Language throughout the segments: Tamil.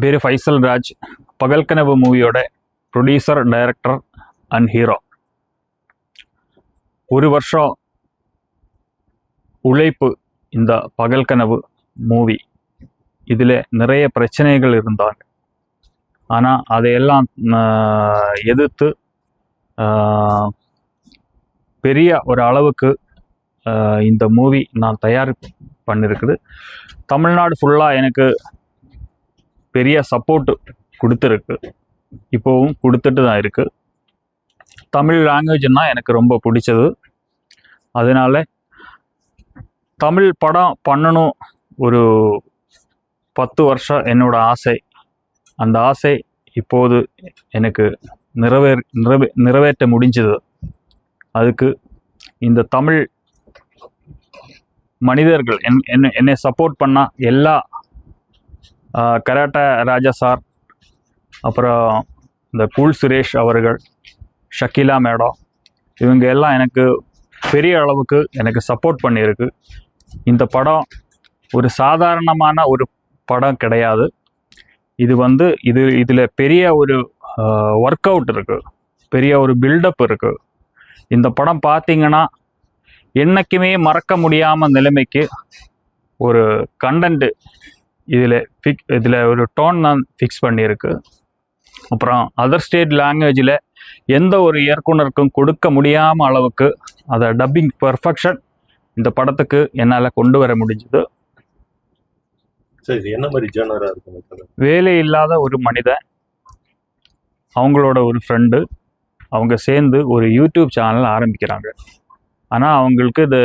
பேர் ஃபைசல் ராஜ். பகல் கனவு மூவியோட ப்ரொடியூசர், டைரக்டர் அண்ட் ஹீரோ. ஒரு வருஷம் உழைப்பு இந்த பகல் கனவு மூவி. இதில் நிறைய பிரச்சனைகள் இருந்தாங்க. ஆனால் அதையெல்லாம் எதிர்த்து பெரிய ஒரு அளவுக்கு இந்த மூவி நான் தயார் பண்ணியிருக்குது. தமிழ்நாடு ஃபுல்லாக எனக்கு பெரிய சப்போர்ட்டு கொடுத்துருக்கு, இப்போவும் கொடுத்துட்டு தான் இருக்குது. தமிழ் லாங்குவேஜ்னா எனக்கு ரொம்ப பிடிச்சது. அதனால தமிழ் படம் பண்ணணும் ஒரு 10 வருஷம் என்னோட ஆசை. அந்த ஆசை இப்போது எனக்கு நிறைவேற்ற முடிஞ்சது. அதுக்கு இந்த தமிழ் மனிதர்கள் என்னை சப்போர்ட் பண்ண எல்லா கராட்டா ராஜா சார், அப்புறம் இந்த கூல் சுரேஷ் அவர்கள், ஷக்கீலா மேடம், இவங்க எல்லாம் எனக்கு பெரிய அளவுக்கு எனக்கு சப்போர்ட் பண்ணியிருக்கு. இந்த படம் ஒரு சாதாரணமான ஒரு படம் கிடையாது. இதில் பெரிய ஒரு ஒர்க் அவுட் இருக்குது, பெரிய ஒரு பில்டப் இருக்குது. இந்த படம் பார்த்தீங்கன்னா என்றைக்குமே மறக்க முடியாமல் நிலைமைக்கு ஒரு கண்டென்ட்டு இதில் ஒரு டோன் தான் ஃபிக்ஸ் பண்ணியிருக்கு. அப்புறம் அதர் ஸ்டேட் லாங்குவேஜில் எந்த ஒரு இயக்குனருக்கும் கொடுக்க முடியாமல் அளவுக்கு அதை டப்பிங் பெர்ஃபெக்ஷன் இந்த படத்துக்கு என்னால் கொண்டு வர முடிஞ்சுது. சரி, என்ன மாதிரி ஜானரா இருக்கும்? வேலை இல்லாத ஒரு மனிதன், அவங்களோட ஒரு ஃப்ரெண்டு, அவங்க சேர்ந்து ஒரு யூடியூப் சேனல் ஆரம்பிக்கிறாங்க. ஆனால் அவங்களுக்கு இது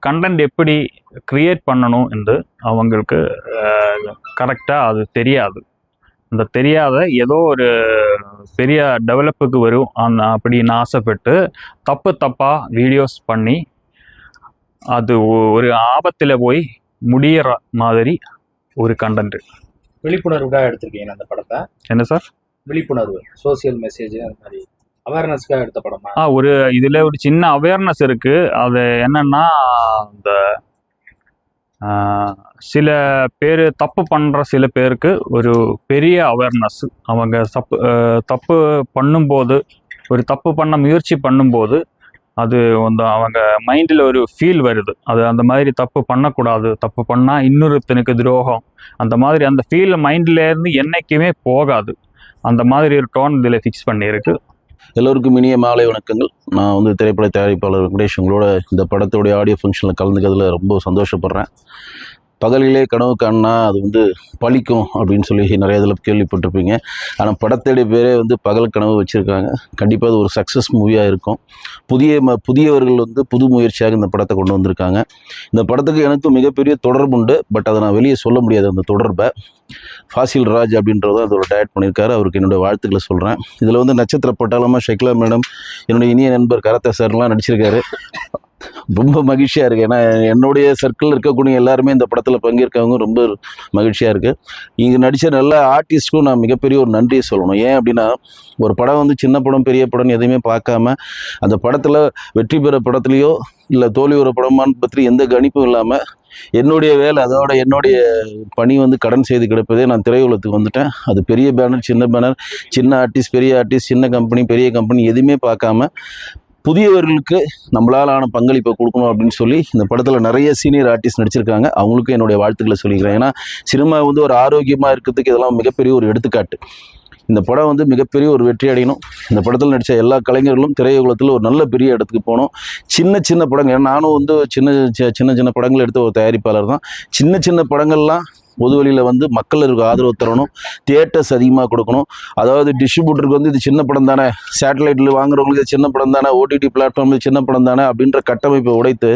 கண்டென்ட் எப்படி க்ரியேட் பண்ணணும் என்று அவங்களுக்கு கரெக்டாக அது தெரியாது. அந்த தெரியாத ஏதோ ஒரு பெரிய டெவலப்புக்கு வரும் அப்படின்னு ஆசைப்பட்டு தப்பாக வீடியோஸ் பண்ணி அது ஒரு ஆபத்தில் போய் முடிகிற மாதிரி ஒரு கண்டென்ட். விழிப்புணர்வுக்காக எடுத்திருக்கீங்க அந்த படத்தை? என்ன சார்? விழிப்புணர்வு, சோசியல் மெசேஜ், அந்த மாதிரி அவேர்னஸ்க்காக எடுத்த படமா? ஒரு இதில் ஒரு சின்ன அவேர்னஸ் இருக்குது. அது என்னன்னா, இந்த சில பேர் தப்பு பண்ணுற சில பேருக்கு ஒரு பெரிய அவேர்னஸ். அவங்க தப்பு பண்ணும்போது, ஒரு தப்பு பண்ண முயற்சி பண்ணும்போது அது அவங்க மைண்டில் ஒரு ஃபீல் வருது. அது அந்த மாதிரி தப்பு பண்ணக்கூடாது, தப்பு பண்ணால் இன்னொருத்தனுக்கு துரோகம், அந்த மாதிரி அந்த ஃபீல் மைண்ட்லேருந்து என்றைக்குமே போகாது. அந்த மாதிரி ஒரு டோன் இதில் ஃபிக்ஸ் பண்ணியிருக்கு. எல்லோருக்கும் இனிய மாலை வணக்கங்கள். நான் திரைப்பட தயாரிப்பாளர் வெங்கடேஷ் உங்களோட இந்த படத்தோடைய ஆடியோ ஃபங்க்ஷனில் கலந்துக்கிறதுல ரொம்ப சந்தோஷப்படுறேன். பகலிலே கனவு காணா அது பழிக்கும் அப்படின்னு சொல்லி நிறைய இதில் கேள்விப்பட்டிருப்பீங்க. ஆனால் படத்தோடைய பேரே பகல் கனவு வச்சுருக்காங்க. கண்டிப்பாக அது ஒரு சக்ஸஸ் மூவியாக இருக்கும். புதியவர்கள் புது முயற்சியாக இந்த படத்தை கொண்டு வந்திருக்காங்க. இந்த படத்துக்கு எனக்கு மிகப்பெரிய தொடர்பு உண்டு. பட் அதை நான் வெளியே சொல்ல முடியாது. அந்த தொடர்பை ஃபாசில் ராஜ் அப்படின்றத அதோட டைரக்ட் பண்ணியிருக்காரு. அவருக்கு என்னுடைய வாழ்த்துக்களை சொல்கிறேன். இதில் நட்சத்திர பட்டாளமாக ஷக்கிலா மேடம், என்னுடைய இனிய நண்பர் கராத்தே சார்லாம் நடிச்சிருக்காரு. ரொம்ப மகிழ்ச்சியாக இருக்குது. ஏன்னா என்னுடைய சர்க்கிளில் இருக்கக்கூடிய எல்லாருமே இந்த படத்தில் பங்கேற்கவங்க ரொம்ப மகிழ்ச்சியாக இருக்குது. இங்கே நடித்த நல்ல ஆர்டிஸ்ட்க்கும் நான் மிகப்பெரிய ஒரு நன்றியை சொல்லணும். ஏன் அப்படின்னா, ஒரு படம் சின்ன படம் பெரிய படம் எதையுமே பார்க்காம அந்த படத்தில் வெற்றி பெற படத்துலையோ இல்லை தோல்வி ஒரு படமான்னு பற்றி எந்த கணிப்பும் இல்லாமல் என்னுடைய வேலை, அதோட என்னுடைய பணி கடன் செய்து கிடப்பதே நான் திரையுலகத்துக்கு வந்துட்டேன். அது பெரிய பேனர், சின்ன பேனர், சின்ன ஆர்டிஸ்ட், பெரிய ஆர்டிஸ்ட், சின்ன கம்பெனி, பெரிய கம்பெனி எதுவுமே பார்க்காம புதியவர்களுக்கு நம்மளால் ஆன பங்களிப்பை கொடுக்கணும் அப்படின்னு சொல்லி இந்த படத்தில் நிறைய சீனியர் ஆர்டிஸ்ட் நடிச்சிருக்காங்க. அவங்களுக்கும் என்னுடைய வாழ்த்துக்களை சொல்லிக்கிறேன். ஏன்னா சினிமா ஒரு ஆரோக்கியமாக இருக்கிறதுக்கு இதெல்லாம் மிகப்பெரிய ஒரு எடுத்துக்காட்டு. இந்த படம் மிகப்பெரிய ஒரு வெற்றி அடையணும். இந்த படத்தில் நடித்த எல்லா கலைஞர்களும் திரையுலகத்தில் ஒரு நல்ல பெரிய இடத்துக்கு போகணும். சின்ன சின்ன படங்கள், நானும் சின்ன சின்ன படங்கள் எடுத்த ஒரு தயாரிப்பாளர் தான். சின்ன சின்ன படங்கள்லாம் பொது வழியில் மக்களுக்கு ஆதரவு தரணும். தியேட்டர்ஸ் அதிகமாக கொடுக்கணும். அதாவது டிஸ்ட்ரிபியூட்டருக்கு இது சின்ன படம் தானே, சேட்டலைட்டில் வாங்குறவங்களுக்கு இது சின்ன படம் தானே, ஓடிடி பிளாட்ஃபார்மில் சின்ன படம் தானே அப்படின்ற கட்டமைப்பை உடைத்து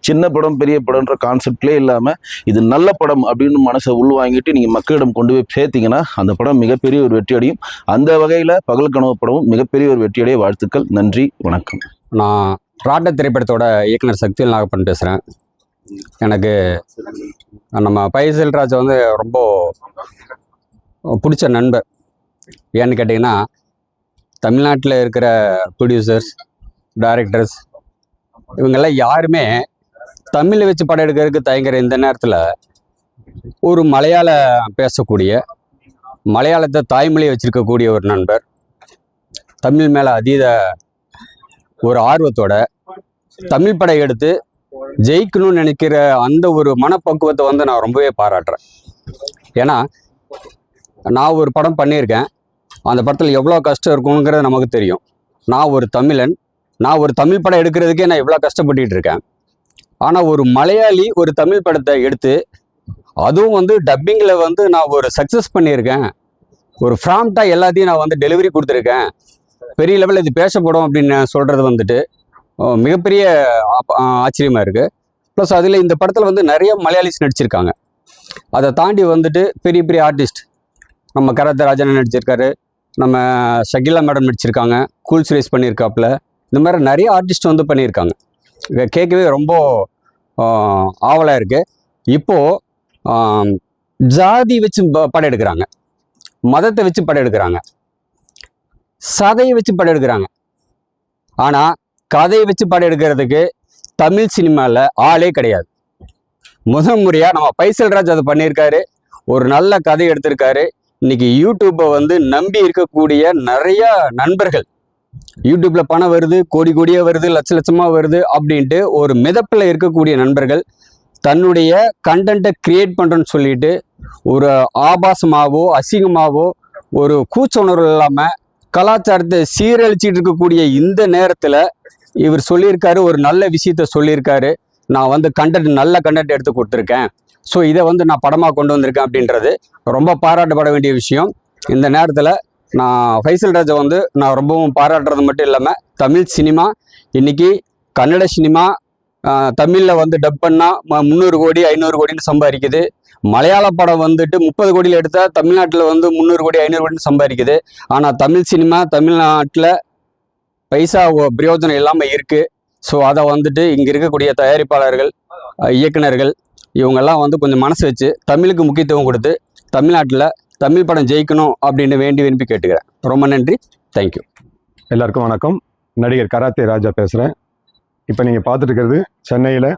சின்ன படம் பெரிய படம்ன்ற கான்செப்ட்லேயே இல்லாமல் இது நல்ல படம் அப்படின்னு மனசை உள்வாங்கிட்டு நீங்கள் மக்களிடம் கொண்டு போய் சேர்த்திங்கன்னா அந்த படம் மிகப்பெரிய ஒரு வெற்றி அடையும். அந்த வகையில் பகல் கனவு படமும் மிகப்பெரிய ஒரு வெற்றியடைய வாழ்த்துக்கள். நன்றி, வணக்கம். நான் ராட்ட திரைப்படத்தோட இயக்குனர் சக்திவேல் நாகப்பன் பேசுகிறேன். எனக்கு நம்ம ஃபைசல் ராஜ் ரொம்ப பிடிச்ச நண்பர். ஏன்னு கேட்டிங்கன்னா, தமிழ்நாட்டில் இருக்கிற ப்ரொடியூசர்ஸ், டைரக்டர்ஸ் இவங்கெல்லாம் யாருமே தமிழை வச்சு படம் எடுக்கிறதுக்கு தயங்குற இந்த நேரத்தில் ஒரு மலையாள பேசக்கூடிய மலையாளத்தை தாய்மொழியை வச்சிருக்கக்கூடிய ஒரு நண்பர். தமிழ் மேலே அதீத ஒரு ஆர்வத்தோட தமிழ் படம் எடுத்து ஜெயிக்கணும்னு நினைக்கிற அந்த ஒரு மனப்பக்குவத்தை வந்து நான் ரொம்பவே பாராட்டுறேன். ஏன்னா நான் ஒரு படம் பண்ணியிருக்கேன், அந்த படத்தில் எவ்வளோ கஷ்டம் இருக்குங்கிறது நமக்கு தெரியும். நான் ஒரு தமிழன், நான் ஒரு தமிழ் படம் எடுக்கிறதுக்கே நான் இவ்வளோ கஷ்டப்பட்டுட்டு இருக்கேன். ஆனால் ஒரு மலையாளி ஒரு தமிழ் படத்தை எடுத்து அதுவும் வந்து டப்பிங்கில் வந்து நான் ஒரு சக்ஸஸ் பண்ணியிருக்கேன், ஒரு ஃப்ராம்ப்டாக எல்லாத்தையும் நான் வந்து டெலிவரி கொடுத்துருக்கேன், பெரிய லெவலில் இது பேசப்படும் அப்படின்னு சொல்கிறது வந்துட்டு மிகப்பெரிய ஆச்சரியமாக இருக்குது. ப்ளஸ் அதில் இந்த படத்தில் வந்து நிறைய மலையாளிஸ் நடிச்சிருக்காங்க. அதை தாண்டி வந்துட்டு பெரிய பெரிய ஆர்டிஸ்ட், நம்ம கராத்தே ராஜன் நடிச்சிருக்காரு, நம்ம ஷகிலா மேடம் நடிச்சிருக்காங்க, கூல் சுரேஷ் பண்ணியிருக்காப்புல, இந்த மாதிரி நிறைய ஆர்டிஸ்ட் வந்து பண்ணியிருக்காங்க. கேட்கவே ரொம்ப ஆவலாக இருக்குது. இப்போது ஜாதி வச்சு படம் எடுக்கிறாங்க, மதத்தை வச்சு படம் எடுக்கிறாங்க, சதையை வச்சு படம் எடுக்கிறாங்க. ஆனால் கதையை வச்சு படம் எடுக்கிறதுக்கு தமிழ் சினிமாவில் ஆளே கிடையாது. முதல் முறையாக நம்ம பைசல்ராஜ் அதை பண்ணியிருக்காரு, ஒரு நல்ல கதை எடுத்திருக்காரு. இன்னைக்கு யூடியூப்பை வந்து நம்பி இருக்கக்கூடிய நிறைய நண்பர்கள், யூடியூப்ல பணம் வருது, கோடி கோடியாக வருது, லட்ச லட்சமாக வருது அப்படின்ட்டு ஒரு மிதப்பில் இருக்கக்கூடிய நண்பர்கள் தன்னுடைய கண்டென்ட்டை கிரியேட் பண்ணுறோன்னு சொல்லிட்டு ஒரு ஆபாசமாகவோ அசிங்கமாகவோ ஒரு கூச்ச உணர்வு இல்லாமல் கலாச்சாரத்தை சீரழிச்சிட்டு இருக்கக்கூடிய இந்த நேரத்தில் இவர் சொல்லியிருக்காரு, ஒரு நல்ல விஷயத்த சொல்லியிருக்காரு. நான் வந்து நல்ல கண்டென்ட் எடுத்து கொடுத்துருக்கேன், ஸோ இதை வந்து நான் படமாக கொண்டு வந்திருக்கேன் அப்படின்றது ரொம்ப பாராட்டப்பட வேண்டிய விஷயம். இந்த நேரத்தில் நான் ஃபைசல்ராஜை வந்து நான் ரொம்பவும் பாராட்டுறது மட்டும் இல்லாமல், தமிழ் சினிமா இன்னைக்கு கன்னட சினிமா தமிழில் வந்து டப் பண்ணால் 300 கோடி 500 கோடின்னு சம்பாதிக்குது. மலையாள படம் வந்துட்டு 30 கோடியில் எடுத்தால் தமிழ்நாட்டில் வந்து 300 கோடி 500 கோடின்னு சம்பாதிக்குது. ஆனால் தமிழ் சினிமா தமிழ்நாட்டில் பைசா பிரயோஜனம் இல்லாமல் இருக்குது. ஸோ அதை வந்துட்டு இங்கே இருக்கக்கூடிய தயாரிப்பாளர்கள், இயக்குனர்கள் இவங்கெல்லாம் வந்து கொஞ்சம் மனசு வச்சு தமிழுக்கு முக்கியத்துவம் கொடுத்து தமிழ்நாட்டில் தமிழ் படம் ஜெயிக்கணும் அப்படின்னு விரும்பி கேட்டுக்கிறேன். ரொம்ப நன்றி, தேங்க்யூ. எல்லாருக்கும் வணக்கம். நடிகர் கராத்தே ராஜா பேசுகிறேன். இப்போ நீங்கள் பார்த்துட்டு இருக்கிறது சென்னையில்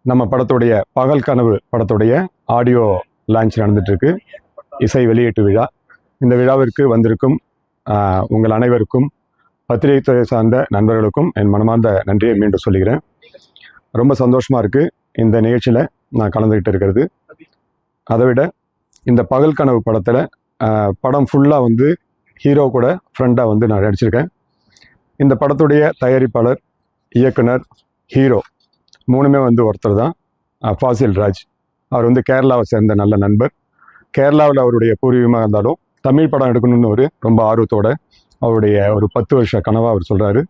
நம்ம படத்துடைய பகல் கனவு படத்துடைய ஆடியோ லான்ச் நடந்துகிட்ருக்கு, இசை வெளியீட்டு விழா. இந்த விழாவிற்கு வந்திருக்கும் உங்கள் அனைவருக்கும், பத்திரிகை துறை சார்ந்த நண்பர்களுக்கும் என் மனமார்ந்த நன்றியை மீண்டும் சொல்லிக்கிறேன். ரொம்ப சந்தோஷமாக இருக்குது இந்த நிகழ்ச்சியில் நான் கலந்துக்கிட்டு இருக்கிறது. அதை விட இந்த பகல் கனவு படத்தில் படம் ஃபுல்லாக வந்து ஹீரோ கூட ஃப்ரெண்டாக வந்து நான் நடிச்சிருக்கேன். இந்த படத்துடைய தயாரிப்பாளர், இயக்குனர், ஹீரோ மூணுமே வந்து ஒருத்தர் தான், ஃபாசில் ராஜ். அவர் வந்து கேரளாவை சேர்ந்த நல்ல நண்பர். கேரளாவில் அவருடைய பூர்வீகமாக இருந்தாலும் தமிழ் படம் எடுக்கணும்னு ஒரு ரொம்ப ஆர்வத்தோட அவருடைய ஒரு 10 வருஷ கனவாக அவர் சொல்கிறாரு.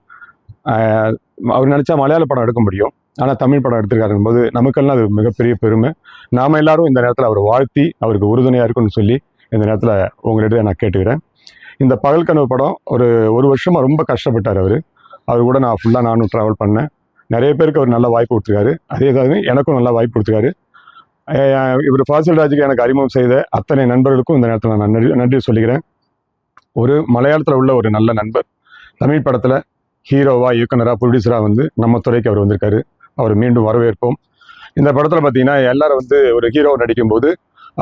அவர் நினச்சா மலையாள படம் எடுக்க முடியும், ஆனால் தமிழ் படம் எடுத்திருக்காருங்கும் போது நமக்கெல்லாம் அது மிகப்பெரிய பெருமை. நாம் எல்லாரும் இந்த நேரத்தில் அவர் வாழ்த்தி அவருக்கு உறுதுணையாக இருக்குன்னு சொல்லி இந்த நேரத்தில் உங்களிடையே நான் கேட்டுக்கிறேன். இந்த பகல் கனவு படம் ஒரு வருஷமாக ரொம்ப கஷ்டப்பட்டார் அவர் கூட நானும் ட்ராவல் பண்ணேன். நிறைய பேருக்கு அவர் நல்ல வாய்ப்பு கொடுத்துருக்காரு, அதே மாதிரி எனக்கும் நல்ல வாய்ப்பு கொடுத்துருக்காரு. இவர் ஃபாசில் ராஜுக்கு எனக்கு அறிமுகம் செய்த அத்தனை நண்பர்களுக்கும் இந்த நேரத்தில் நான் நன்றி சொல்லிக்கிறேன். ஒரு மலையாளத்தில் உள்ள ஒரு நல்ல நண்பர் தமிழ் படத்தில் ஹீரோவாக, இயக்குனராக, ப்ரொடியூசராக வந்து நம்ம துறைக்கு அவர் வந்திருக்காரு. அவர் மீண்டும் வரவேற்போம். இந்த படத்தில் பார்த்தீங்கன்னா எல்லாரும் வந்து ஒரு ஹீரோ நடிக்கும்போது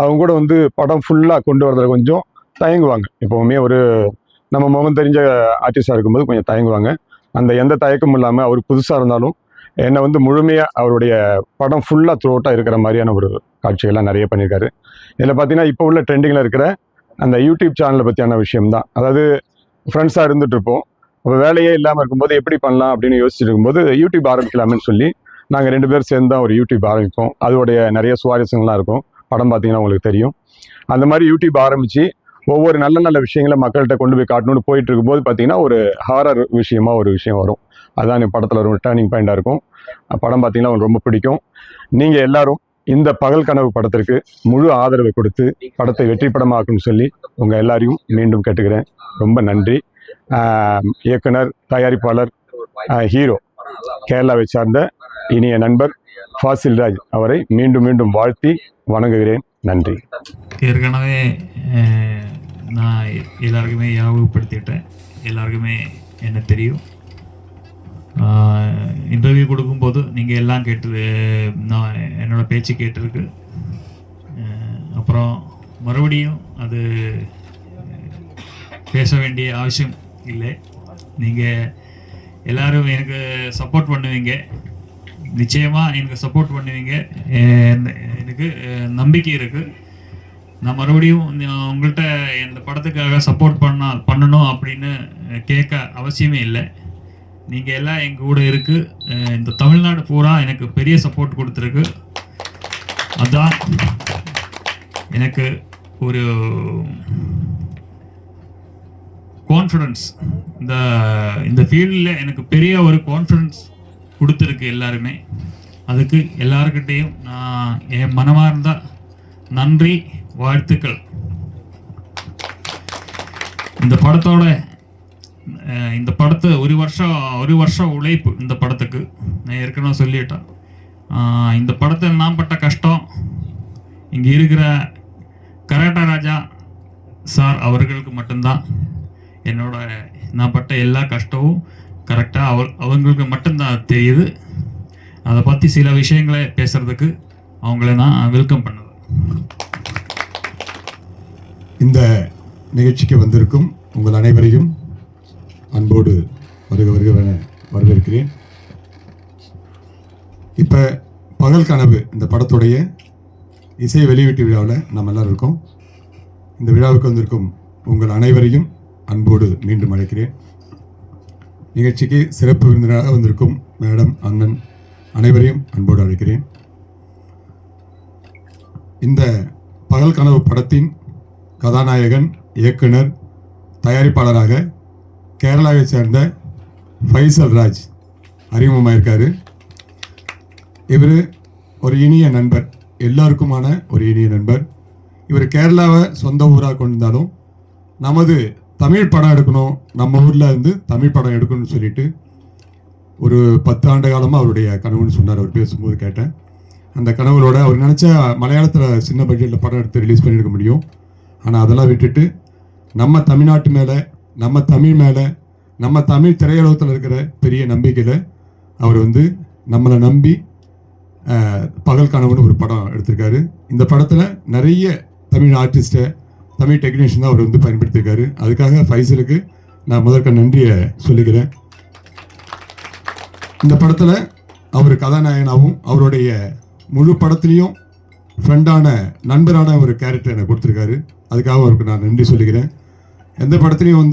அவங்க கூட வந்து படம் ஃபுல்லாக கொண்டு வரதில் கொஞ்சம் தயங்குவாங்க. எப்போவுமே ஒரு நம்ம முகம் தெரிஞ்ச ஆர்டிஸ்டாக இருக்கும்போது கொஞ்சம் தயங்குவாங்க. அந்த எந்த தயக்கமும் இல்லாமல் அவர் புதுசாக இருந்தாலும் என்னை வந்து முழுமையாக அவருடைய படம் ஃபுல்லாக த்ரூ அவுட்டாக இருக்கிற மாதிரியான ஒரு காட்சிகள்லாம் நிறைய பண்ணியிருக்காரு. இதில் பார்த்தீங்கன்னா இப்போ உள்ள ட்ரெண்டிங்கில் இருக்கிற அந்த யூடியூப் சேனலை பற்றியான விஷயம்தான். அதாவது ஃப்ரெண்ட்ஸாக இருந்துகிட்டு இருப்போம், அப்போ வேலையே இல்லாமல் இருக்கும்போது எப்படி பண்ணலாம் அப்படின்னு யோசிச்சுட்டு இருக்கும்போது யூடியூப் ஆரம்பிக்கலாம்னு சொல்லி நாங்கள் 2 பேர் சேர்ந்து தான் ஒரு யூடியூப் ஆரம்பிப்போம். அதோடைய நிறைய சுவாரஸ்யங்கள்லாம் இருக்கும். படம் பார்த்தீங்கன்னா உங்களுக்கு தெரியும். அந்த மாதிரி யூடியூப் ஆரம்பித்து ஒவ்வொரு நல்ல நல்ல விஷயங்களை மக்கள்கிட்ட கொண்டு போய் காட்டணும்னு போயிட்டு இருக்கும்போது பார்த்தீங்கன்னா ஒரு ஹாரர் விஷயமா ஒரு விஷயம் வரும். அதுதான் என் படத்தில் ஒரு டேர்னிங் பாயிண்டாக இருக்கும். படம் பார்த்தீங்கன்னா உங்களுக்கு ரொம்ப பிடிக்கும். நீங்கள் எல்லாரும் இந்த பகல் கனவு படத்திற்கு முழு ஆதரவை கொடுத்து படத்தை வெற்றி படமாக்குன்னு சொல்லி உங்கள் எல்லாரையும் மீண்டும் கேட்டுக்கிறேன். ரொம்ப நன்றி. இயக்குனர், தயாரிப்பாளர், ஹீரோ கேரளாவை சார்ந்த இனிய நண்பர் ஃபாசில் ராஜ் அவரை மீண்டும் மீண்டும் வாழ்த்தி வணங்குகிறேன். நன்றி. ஏற்கனவே நான் எல்லாருக்குமே ஞாபகப்படுத்திட்டேன், எல்லாருக்குமே என்ன தெரியும். இன்டர்வியூ கொடுக்கும்போது நீங்கள் எல்லாம் நான் என்னோடய பேச்சு கேட்டிருக்கு. அப்புறம் மறுபடியும் அது பேச வேண்டிய அவசியம் இல்லை. நீங்கள் எல்லாரும் எனக்கு சப்போர்ட் பண்ணுவீங்க, நிச்சயமாக எனக்கு சப்போர்ட் பண்ணுவீங்க. எனக்கு நம்பிக்கை இருக்குது. நான் மறுபடியும் உங்கள்கிட்ட இந்த படத்துக்காக சப்போர்ட் பண்ணணும் அப்படின்னு கேட்க அவசியமே இல்லை. நீங்கள் எல்லாம் எங்கள் கூட இருக்குது. இந்த தமிழ்நாடு பூரா எனக்கு பெரிய சப்போர்ட் கொடுத்துருக்கு. அதுதான் எனக்கு ஒரு கான்ஃபிடன்ஸ், இந்த ஃபீல்டில் எனக்கு பெரிய ஒரு கான்ஃபிடன்ஸ் கொடுத்துருக்கு எல்லாருமே. அதுக்கு எல்லாருக்கிட்டேயும் நான் என் மனமார்ந்த நன்றி, வாழ்த்துக்கள். இந்த படத்தை ஒரு வருஷம் உழைப்பு இந்த படத்துக்கு நான் ஏற்கனவே சொல்லிட்டேன். இந்த படத்தில் நான் பட்ட கஷ்டம் இங்கே இருக்கிற கராட்டா ராஜா சார் அவர்களுக்கு மட்டும்தான். நான் பட்ட எல்லா கஷ்டமும் கரெக்டாக அவங்களுக்கு மட்டும்தான் தெரியுது. அதை பற்றி சில விஷயங்களை பேசுகிறதுக்கு அவங்கள நான் வெல்கம் பண்ணுவேன். இந்த நிகழ்ச்சிக்கு வந்திருக்கும் உங்கள் அனைவரையும் அன்போடு வருக வரவேற்கிறேன். இப்போ பகல் கனவு இந்த படத்துடைய இசை வெளியீட்டு விழாவில் நம்ம எல்லாரும் இருக்கோம். இந்த விழாவுக்கு வந்திருக்கும் உங்கள் அனைவரையும் அன்போடு மீண்டும் அழைக்கிறேன். நிகழ்ச்சிக்கு சிறப்பு விருந்தினராக வந்திருக்கும் மேடம், அண்ணன் அனைவரையும் அன்போடு அழைக்கிறேன். இந்த பகல் கனவு படத்தின் கதாநாயகன், இயக்குனர், தயாரிப்பாளராக கேரளாவை சேர்ந்த ஃபைசல் ராஜ் அறிமுகமாயிருக்காரு. இவர் ஒரு இனிய நண்பர், எல்லாருக்குமான ஒரு இனிய நண்பர். இவர் கேரளாவை சொந்த ஊராக கொண்டிருந்தாலும் நமது தமிழ் படம் எடுக்கணும், நம்ம ஊரில் இருந்து தமிழ் படம் எடுக்கணும்னு சொல்லிட்டு ஒரு 10 ஆண்டு காலமாக அவருடைய கனவுன்னு சொன்னார். அவர் பேசும்போது கேட்டேன். அந்த கனவுகளோட அவர் நினச்சா மலையாளத்தில் சின்ன பட்ஜெட்டில் படம் எடுத்து ரிலீஸ் பண்ணியிருக்க முடியும். ஆனால் அதெல்லாம் விட்டுட்டு நம்ம தமிழ்நாட்டு மேலே, நம்ம தமிழ் மேலே, நம்ம தமிழ் திரையுலகத்தில் இருக்கிற பெரிய நம்பிக்கையில் அவர் நம்மளை நம்பி பகல் கனவுன்னு ஒரு படம் எடுத்திருக்காரு. இந்த படத்தில் நிறைய தமிழ் ஆர்டிஸ்ட்டை, தமிழ் டெக்னீஷியன் தான் அவர் பயன்படுத்தியிருக்காரு. அதுக்காக ஃபைசலுக்கு நான் முதற்க நன்றியை சொல்லிக்கிறேன். இந்த படத்தில் அவர் கதாநாயகனாகவும் அவருடைய முழு படத்துலேயும் ஃப்ரெண்டான, நண்பரான ஒரு கேரக்டர் எனக்கு கொடுத்துருக்காரு. அதுக்காக அவருக்கு நான் நன்றி சொல்லிக்கிறேன். எந்த படத்துலையும்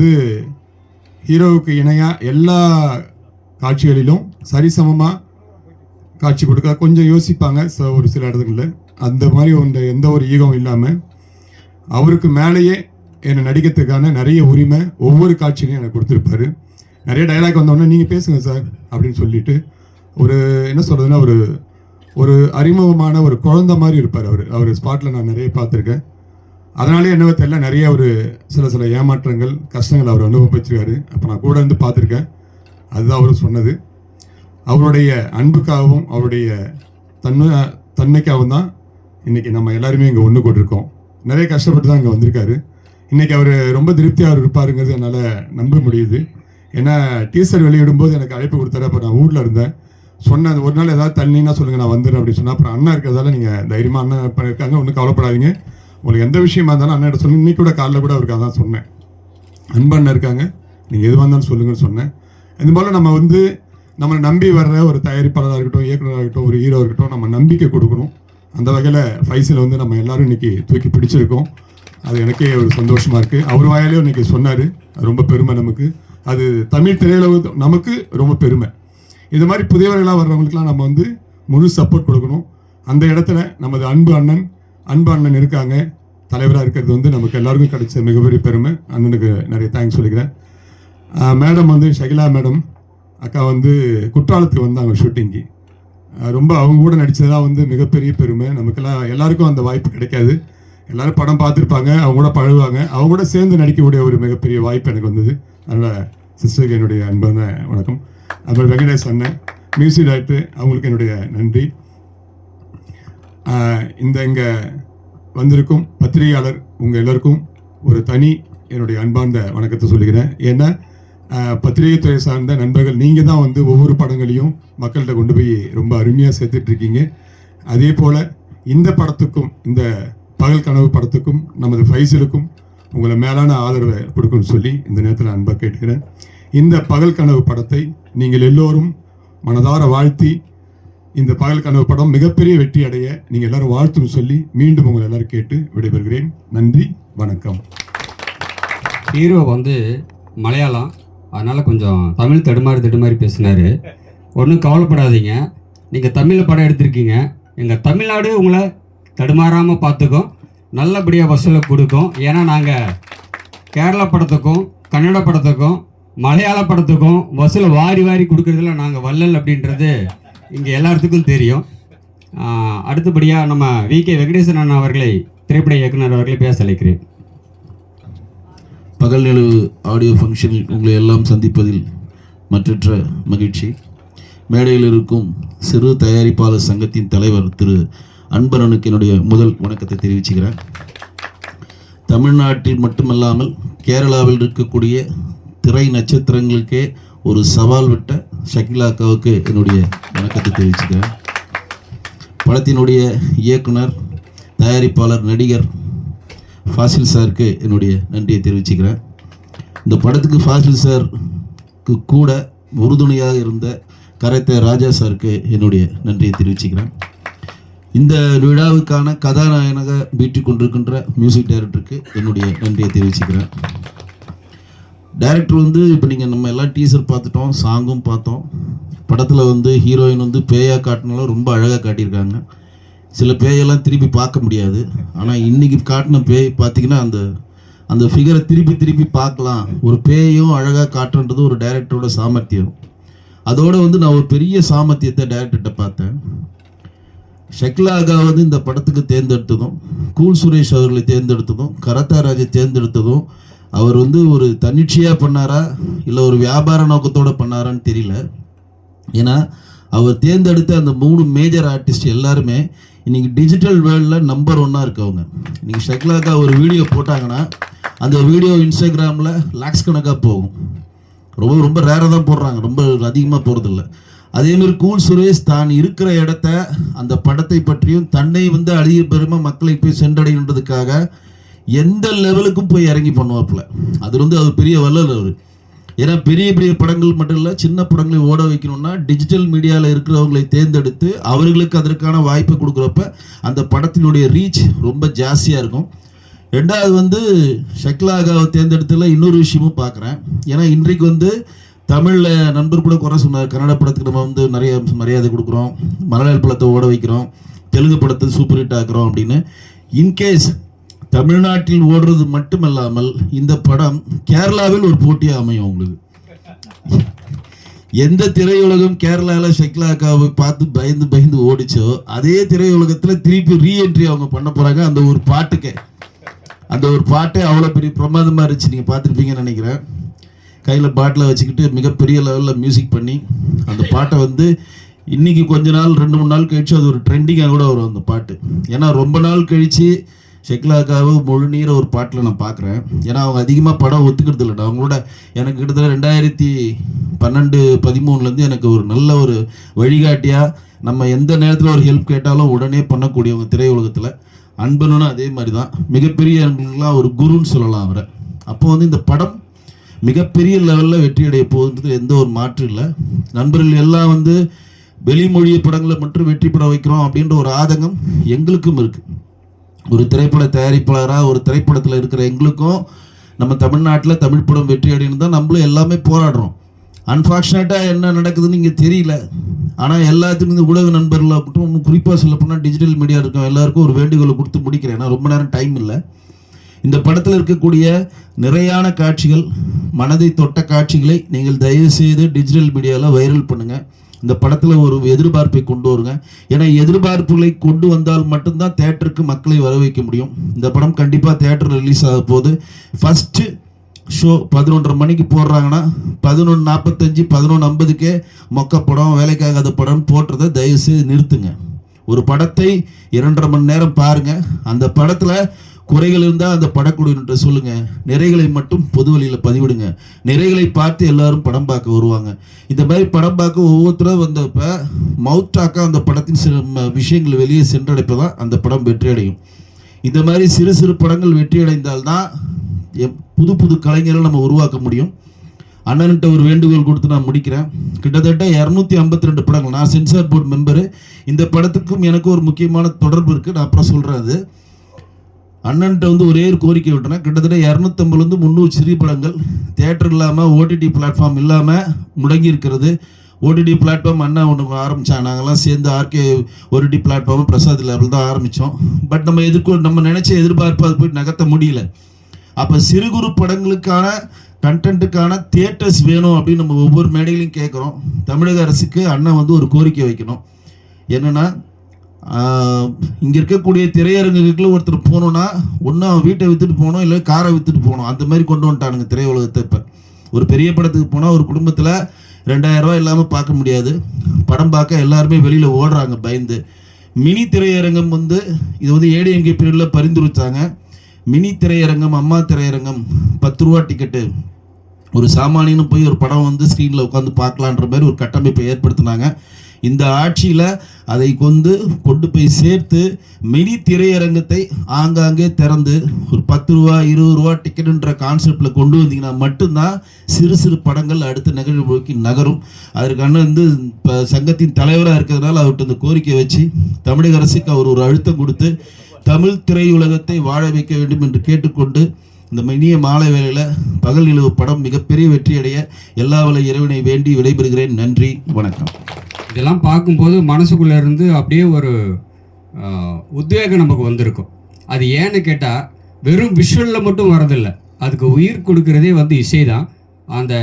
ஹீரோவுக்கு இணையாக எல்லா காட்சிகளிலும் சரிசமமாக காட்சி கொடுக்க கொஞ்சம் யோசிப்பாங்க ஒரு சில இடத்துங்களில். அந்த மாதிரி எந்த ஒரு ஈகம் இல்லாமல் அவருக்கு மேலேயே என்னை நடிக்கிறதுக்கான நிறைய உரிமை ஒவ்வொரு காட்சியிலையும் எனக்கு கொடுத்துருப்பாரு. நிறைய டைலாக் வந்தோடனே நீங்கள் பேசுங்க சார் அப்படின்னு சொல்லிட்டு ஒரு என்ன சொல்கிறதுன்னா ஒரு அறிமுகமான ஒரு குழந்தை மாதிரி இருப்பார் அவர் ஸ்பாட்டில் நான் நிறைய பார்த்துருக்கேன். அதனாலே என்னவோ தெரியல, நிறைய சில ஏமாற்றங்கள், கஷ்டங்கள் அவர் அனுபவிச்சிருக்காரு. அப்போ நான் கூட பார்த்துருக்கேன். அதுதான் அவர் சொன்னது. அவருடைய அன்புக்காகவும் அவருடைய தன்மைக்காகவும் தான் இன்றைக்கி நம்ம எல்லாருமே இங்கே ஒன்று கூட்டிருக்கோம். நிறைய கஷ்டப்பட்டு தான் இங்கே வந்திருக்காரு. இன்றைக்கி அவர் ரொம்ப திருப்தியாக இருப்பாருங்கிறது என்னால் நம்ப முடியுது. ஏன்னா டீசர் வெளியிடும்போது எனக்கு அழைப்பு கொடுத்தாரு. அப்போ நான் ஊரில் இருந்தேன். சொன்னேன், ஒரு நாள் ஏதாவது தள்ளினா சொல்லுங்கள், நான் வந்துடுறேன் அப்படின்னு சொன்னால், அப்புறம் அண்ணா இருக்கிறதால நீங்கள் தைரியமாக அண்ணன் இருக்காங்க, ஒன்றும் கவலைப்படாதீங்க, உங்களுக்கு எந்த விஷயமா இருந்தாலும் அண்ணன் சொல்லுங்கள். இன்னைக்கு கூட காலைல கூட அவருக்கு அதான் சொன்னேன், அன்பு அண்ணன் இருக்காங்க, நீங்கள் எதுவாக இருந்தாலும் சொல்லுங்கன்னு சொன்னேன். இது போல் நம்ம நம்மளை நம்பி வர்ற ஒரு தயாரிப்பாளராக இருக்கட்டும், இயக்குநராக இருக்கட்டும், ஒரு ஹீரோ இருக்கட்டும், நம்ம நம்பிக்கை கொடுக்கணும். அந்த வகையில் ஃபைசல் நம்ம எல்லாரும் இன்னைக்கு தூக்கி பிடிச்சிருக்கோம். அது எனக்கே ஒரு சந்தோஷமாக இருக்குது. அவர் வாயாலே இன்னைக்கு சொன்னார், ரொம்ப பெருமை நமக்கு. அது தமிழ் திரையுலகம் நமக்கு ரொம்ப பெருமை. இது மாதிரி புதியவர்களாக வர்றவங்களுக்குலாம் நம்ம முழு சப்போர்ட் கொடுக்கணும். அந்த இடத்துல நமது அன்பு அண்ணன் இருக்காங்க, தலைவராக இருக்கிறது நமக்கு எல்லாருக்கும் கிடைச்ச மிகப்பெரிய பெருமை. அண்ணனுக்கு நிறைய தேங்க்ஸ் சொல்லிக்கிறேன். மேடம் ஷகிலா மேடம் அக்கா குற்றாலத்துக்கு வந்தாங்க ஷூட்டிங்கு. ரொம்ப அவங்க கூட நடித்ததாக மிகப்பெரிய பெருமை. நமக்கெல்லாம் எல்லாருக்கும் அந்த வாய்ப்பு கிடைக்காது. எல்லோரும் படம் பார்த்துருப்பாங்க, அவங்க கூட பழகுவாங்க, அவங்க கூட சேர்ந்து நடிக்கக்கூடிய ஒரு மிகப்பெரிய வாய்ப்பு எனக்கு வந்தது. அதனால் சிஸ்டருக்கு என்னுடைய அன்பான வணக்கம். அப்புறம் வெங்கடேஷ் அண்ணன், மியூசிக் டைரக்டர், அவங்களுக்கு என்னுடைய நன்றி. இங்கே வந்திருக்கும் பத்திரிகையாளர் உங்கள் எல்லோருக்கும் ஒரு தனி என்னுடைய அன்பார்ந்த வணக்கத்தை சொல்லிக்கிறேன். ஏன்னா பத்திரிகை துறை சார்ந்த நண்பர்கள் நீங்கள் தான் ஒவ்வொரு படங்களையும் மக்கள்கிட்ட கொண்டு போய் ரொம்ப அருமையாக சேர்த்துட்ருக்கீங்க. அதே போல் இந்த படத்துக்கும், இந்த பகல் கனவு படத்துக்கும் நமது ஃபைசலுக்கும் உங்களை மேலான ஆதரவை கொடுக்கணும்னு சொல்லி இந்த நேரத்தில் அன்பாக கேட்கிறேன். இந்த பகல் கனவு படத்தை நீங்கள் எல்லோரும் மனதார வாழ்த்தி இந்த பகல் கனவு படம் மிகப்பெரிய வெற்றி அடைய நீங்கள் எல்லாரும் வாழ்த்துன்னு சொல்லி மீண்டும் உங்களை எல்லாரும் கேட்டு விடைபெறுகிறேன். நன்றி, வணக்கம். ஹீரோ வந்து மலையாளம், அதனால் கொஞ்சம் தமிழ் தடுமாறி பேசினார். ஒன்றும் கவலைப்படாதீங்க, நீங்கள் தமிழில் படம் எடுத்திருக்கீங்க, எங்கள் தமிழ்நாடு உங்களை தடுமாறாமல் பார்த்துக்கும், நல்லபடியாக வசூலை கொடுக்கும். ஏன்னா நாங்கள் கேரளா படத்துக்கும் கன்னட படத்துக்கும் மலையாள படத்துக்கும் வசூலை வாரி கொடுக்குறதுல நாங்கள் வள்ளல் அப்படின்றது இங்கே எல்லாத்துக்கும் தெரியும். அடுத்தபடியாக நம்ம வி.கே. வெங்கடேசன் அண்ணா அவர்களை, திரைப்பட இயக்குனர் அவர்களை பேச அழைக்கிறேன். பகல் நிலவு ஆடியோ ஃபங்க்ஷனில் உங்களை எல்லாம் சந்திப்பதில் மற்றற்ற மகிழ்ச்சி. மேடையில் இருக்கும் சிறு தயாரிப்பாளர் சங்கத்தின் தலைவர் திரு அன்பரனுக்கு என்னுடைய முதல் வணக்கத்தை தெரிவிச்சுக்கிறேன். தமிழ்நாட்டில் மட்டுமல்லாமல் கேரளாவில் இருக்கக்கூடிய திரை நட்சத்திரங்களுக்கே ஒரு சவால் விட்ட ஷகிலா அக்காவுக்கு என்னுடைய வணக்கத்தை தெரிவிச்சுக்கிறேன். படத்தினுடைய இயக்குனர், தயாரிப்பாளர், நடிகர் ஃபாசில் சாருக்கு என்னுடைய நன்றியை தெரிவிச்சுக்கிறேன். இந்த படத்துக்கு ஃபாசில் சாருக்கு கூட உறுதுணையாக இருந்த கராத்தே ராஜா சாருக்கு என்னுடைய நன்றியை தெரிவிச்சுக்கிறேன். இந்த விழாவுக்கான கதாநாயகனாக பீட்டிக் கொண்டிருக்கின்ற மியூசிக் டைரக்டருக்கு என்னுடைய நன்றியை தெரிவிச்சுக்கிறேன். டைரக்டர் வந்து இப்போ நீங்கள் நம்ம எல்லாம் டீசர் பார்த்துட்டோம், சாங்கும் பார்த்தோம். படத்தில் வந்து ஹீரோயின் வந்து பேயாக காட்டினாலும் ரொம்ப அழகாக காட்டியிருக்காங்க. சில பேயெல்லாம் திருப்பி பார்க்க முடியாது. ஆனால் இன்றைக்கி காட்டின பேய் பார்த்திங்கன்னா அந்த ஃபிகரை திருப்பி பார்க்கலாம். ஒரு பேயும் அழகாக காட்டுன்றது ஒரு டைரக்டரோட சாமர்த்தியம். அதோடு வந்து நான் ஒரு பெரிய சாமர்த்தியத்தை டைரக்டர்கிட்ட பார்த்தேன். ஷகிலா அக்கா வந்து இந்த படத்துக்கு தேர்ந்தெடுத்ததும், கூல் சுரேஷ் அவர்களை தேர்ந்தெடுத்ததும், கராத்தே ராஜை தேர்ந்தெடுத்ததும் அவர் வந்து ஒரு தன்னிச்சையாக பண்ணாரா இல்லை ஒரு வியாபார நோக்கத்தோடு பண்ணாரான்னு தெரியல. ஏன்னா அவர் தேர்ந்தெடுத்த அந்த 3 மேஜர் ஆர்டிஸ்ட் எல்லாருமே இன்றைக்கி டிஜிட்டல் வேர்ல்டில் நம்பர் 1 இருக்கவங்க. இன்றைக்கி ஷகிலா அக்கா ஒரு வீடியோ போட்டாங்கன்னா அந்த வீடியோ இன்ஸ்டாகிராமில் லாக்ஸ் கணக்காக போகும். ரொம்ப ரேராக தான் போடுறாங்க, ரொம்ப அதிகமாக போகிறதில்ல. அதேமாதிரி கூல் சுரேஷ் தான் இருக்கிற இடத்த, அந்த படத்தை பற்றியும் தன்னை வந்து அதிக பெருமை மக்களை போய் சென்றடைகின்றதுக்காக எந்த லெவலுக்கும் போய் இறங்கி பண்ணுவாப்புல. அது வந்து அவர் பெரிய வல்லல் அவர். ஏன்னா பெரிய படங்கள் மட்டும் இல்லை, சின்ன படங்களை ஓட வைக்கணும்னா டிஜிட்டல் மீடியாவில் இருக்கிறவங்களை தேர்ந்தெடுத்து அவர்களுக்கு அதற்கான வாய்ப்பை கொடுக்குறப்ப அந்த படத்தினுடைய ரீச் ரொம்ப ஜாஸ்தியாக இருக்கும். ரெண்டாவது வந்து ஷகிலா அக்காவை தேர்ந்தெடுத்துல இன்னொரு விஷயமும் பார்க்குறேன். ஏன்னா இன்றைக்கு வந்து தமிழில் நண்பர் கூட குறை சொன்னார், கன்னட படத்துக்கு நம்ம வந்து நிறைய மரியாதை கொடுக்குறோம், மலையாள படத்தை ஓட வைக்கிறோம், தெலுங்கு படத்தை சூப்பர் ஹிட் ஆக்குறோம் அப்படின்னு. இன்கேஸ் தமிழ்நாட்டில் ஓடுறது மட்டுமல்லாமல் இந்த படம் கேரளாவில் ஒரு போட்டியாக அமையும். உங்களுக்கு எந்த திரையுலகம் கேரளாவில் ஷகிலா அக்காவை பார்த்து பயந்து ஓடிச்சோ அதே திரையுலகத்தில் திருப்பி ரீஎன்ட்ரி அவங்க பண்ண போகிறாங்க. அந்த ஒரு பாட்டே அவ்வளோ பெரிய பிரமாதமாக இருந்துச்சு. நீங்கள் பார்த்துருப்பீங்கன்னு நினைக்கிறேன். கையில் பாட்டில் வச்சுக்கிட்டு மிகப்பெரிய லெவலில் மியூசிக் பண்ணி அந்த பாட்டை வந்து இன்றைக்கி கொஞ்ச நாள் 2-3 நாள் கழித்து அது ஒரு ட்ரெண்டிங்காக கூட வரும் அந்த பாட்டு. ஏன்னா ரொம்ப நாள் கழித்து ஷகிலா அக்காவை முழு நீர ஒரு பாட்டில் நான் பார்க்குறேன். ஏன்னா அவங்க அதிகமாக படம் ஒத்துக்கிறது இல்லைடா. அவங்களோட எனக்கு கிட்டத்தட்ட 2012-13 எனக்கு ஒரு நல்ல ஒரு வழிகாட்டியாக, நம்ம எந்த நேரத்தில் ஒரு ஹெல்ப் கேட்டாலும் உடனே பண்ணக்கூடியவங்க திரையுலகத்தில். அன்பனும் அதே மாதிரி தான், மிகப்பெரிய எங்களுக்கெல்லாம் ஒரு குருன்னு சொல்லலாம் அவரை. அப்போ வந்து இந்த படம் மிகப்பெரிய லெவலில் வெற்றி அடைய போகுதுன்றது எந்த ஒரு மாற்றம் இல்லை. நண்பர்கள் எல்லாம் வந்து வெளிமொழிய படங்களை மட்டும் வெற்றி பெற வைக்கிறோம் அப்படின்ற ஒரு ஆதங்கம் எங்களுக்கும் இருக்குது. ஒரு திரைப்பட தயாரிப்பாளராக ஒரு திரைப்படத்தில் இருக்கிற எங்களுக்கும் நம்ம தமிழ்நாட்டில் தமிழ் படம் வெற்றி அடையணும் தான் நம்மளும் எல்லாமே போராடுறோம். அன்ஃபார்ச்சுனேட்டாக என்ன நடக்குதுன்னு இங்கே தெரியல. ஆனால் எல்லாத்துக்கும் இந்த ஊடக நண்பர்களாக இருக்கட்டும், இன்னும் குறிப்பாக சொல்ல போனால் டிஜிட்டல் மீடியா இருக்கும் எல்லாருக்கும் ஒரு வேண்டுகோளை கொடுத்து முடிக்கிறேன். ஏன்னா ரொம்ப நேரம் டைம் இல்லை. இந்த படத்தில் இருக்கக்கூடிய நிறையான காட்சிகள், மனதை தொட்ட காட்சிகளை நீங்கள் தயவு செய்து டிஜிட்டல் மீடியாவில் வைரல் பண்ணுங்கள். இந்த படத்தில் ஒரு எதிர்பார்ப்பை கொண்டு வருங்க. ஏன்னா எதிர்பார்ப்புகளை கொண்டு வந்தால் மட்டும்தான் தேட்டருக்கு மக்களை வர வைக்க முடியும். இந்த படம் கண்டிப்பாக தேட்டர் ரிலீஸ் ஆக போகுது. ஃபஸ்ட்டு ஷோ 11:30 மணிக்கு போடுறாங்கன்னா 11:45 11:50 மொக்க படம், வேலைக்காகாத படம் போட்டுறதை தயவுசெய்து நிறுத்துங்க. ஒரு படத்தை 2.5 மணி நேரம் பாருங்கள். அந்த படத்தில் குறைகள் இருந்தால் அந்த படக்குழுவிட்ட சொல்லுங்கள், நிறைகளை மட்டும் பொது வழியில் பதிவிடுங்க. நிறைகளை பார்த்து எல்லாரும் படம் பார்க்க வருவாங்க. இந்த மாதிரி படம் பார்க்க ஒவ்வொருத்தரும் வந்தப்போ மவுத்தாக்க அந்த படத்தின் சில விஷயங்கள் வெளியே சென்றடைப்பதான் அந்த படம் வெற்றி அடையும். இந்த மாதிரி சிறு சிறு படங்கள் வெற்றி அடைந்தால்தான் புது புது கலைஞர்கள் நம்ம உருவாக்க முடியும். அண்ணன்கிட்ட ஒரு வேண்டுகோள் கொடுத்து நான் முடிக்கிறேன். கிட்டத்தட்ட 252 படங்கள், நான் சென்சார் போர்டு மெம்பரு. இந்த படத்துக்கும் எனக்கு ஒரு முக்கியமான தொடர்பு இருக்குது, நான் அப்புறம் சொல்கிறேன். அது அண்ணன்கிட்ட வந்து ஒரே ஒரு கோரிக்கை விட்டேன். கிட்டத்தட்ட 250 300 சிறு படங்கள் தியேட்டர் இல்லாமல், ஓடிடி பிளாட்ஃபார்ம் இல்லாமல் முடங்கி இருக்கிறது. ஓடிடி பிளாட்ஃபார்ம் அண்ணா ஒன்று ஆரம்பித்தாங்க, நாங்கள்லாம் சேர்ந்து RK OTT platform Prasad label தான் ஆரம்பித்தோம். பட் நம்ம நினச்ச எதிர்பார்ப்பு அது போய் நகர்த்த முடியல. அப்போ சிறு குறு படங்களுக்கான கண்டென்ட்டுக்கான தியேட்டர்ஸ் வேணும் அப்படின்னு நம்ம ஒவ்வொரு மேடையிலையும் கேட்குறோம். தமிழக அரசுக்கு அண்ணன் வந்து ஒரு கோரிக்கை வைக்கணும். என்னென்னா, இங்கே இருக்கக்கூடிய திரையரங்குகளுக்குள்ள ஒருத்தர் போகணுன்னா ஒன்று அவன் வீட்டை விற்றுட்டு போகணும், இல்லை காரை விற்றுட்டு போகணும். அந்த மாதிரி கொண்டு வந்துட்டானுங்க திரையுலகத்தை. இப்போ ஒரு பெரிய படத்துக்கு போனால் ஒரு குடும்பத்தில் 2000 ரூபா இல்லாமல் பார்க்க முடியாது. படம் பார்க்க எல்லாருமே வெளியில் ஓடுறாங்க பயந்து. மினி திரையரங்கம் வந்து இது வந்து ஏடிஎம்கே பீரியடில் பரிந்துரைச்சாங்க. மினி திரையரங்கம், அம்மா திரையரங்கம், 10 ரூபா டிக்கெட்டு, ஒரு சாமானியனும் போய் ஒரு படம் வந்து ஸ்க்ரீனில் உட்காந்து பார்க்கலான்ற மாதிரி ஒரு கட்டமைப்பை ஏற்படுத்தினாங்க. இந்த ஆட்சியில் அதை கொண்டு போய் சேர்த்து மினி திரையரங்கத்தை ஆங்காங்கே திறந்து ஒரு 10 ரூபா 20 ரூபா டிக்கெட்டுன்ற கான்செப்டில் கொண்டு வந்தீங்கன்னா மட்டும்தான் சிறு சிறு படங்கள் அடுத்த நிகழ்வு நோக்கி நகரும். அதற்கான வந்து இப்போ சங்கத்தின் தலைவராக இருக்கிறதுனால அவர்கிட்ட இந்த கோரிக்கை வச்சு தமிழக அரசுக்கு அவர் ஒரு அழுத்தம் கொடுத்து தமிழ் திரையுலகத்தை வாழ வைக்க வேண்டும் என்று கேட்டுக்கொண்டு இந்த இனிய மாலை வேளையில் பகல் நிலவு படம் மிகப்பெரிய வெற்றி அடைய எல்லா வல்ல இறைவனை வேண்டி விடைபெறுகிறேன். நன்றி, வணக்கம். இதெல்லாம் பார்க்கும்போது மனசுக்குள்ளே இருந்து அப்படியே ஒரு உத்வேகம் நமக்கு வந்திருக்கும். அது ஏன்னு கேட்டால் வெறும் விஷுவலில் மட்டும் வரதில்லை, அதுக்கு உயிர் கொடுக்கறதே வந்து இசை தான். அந்த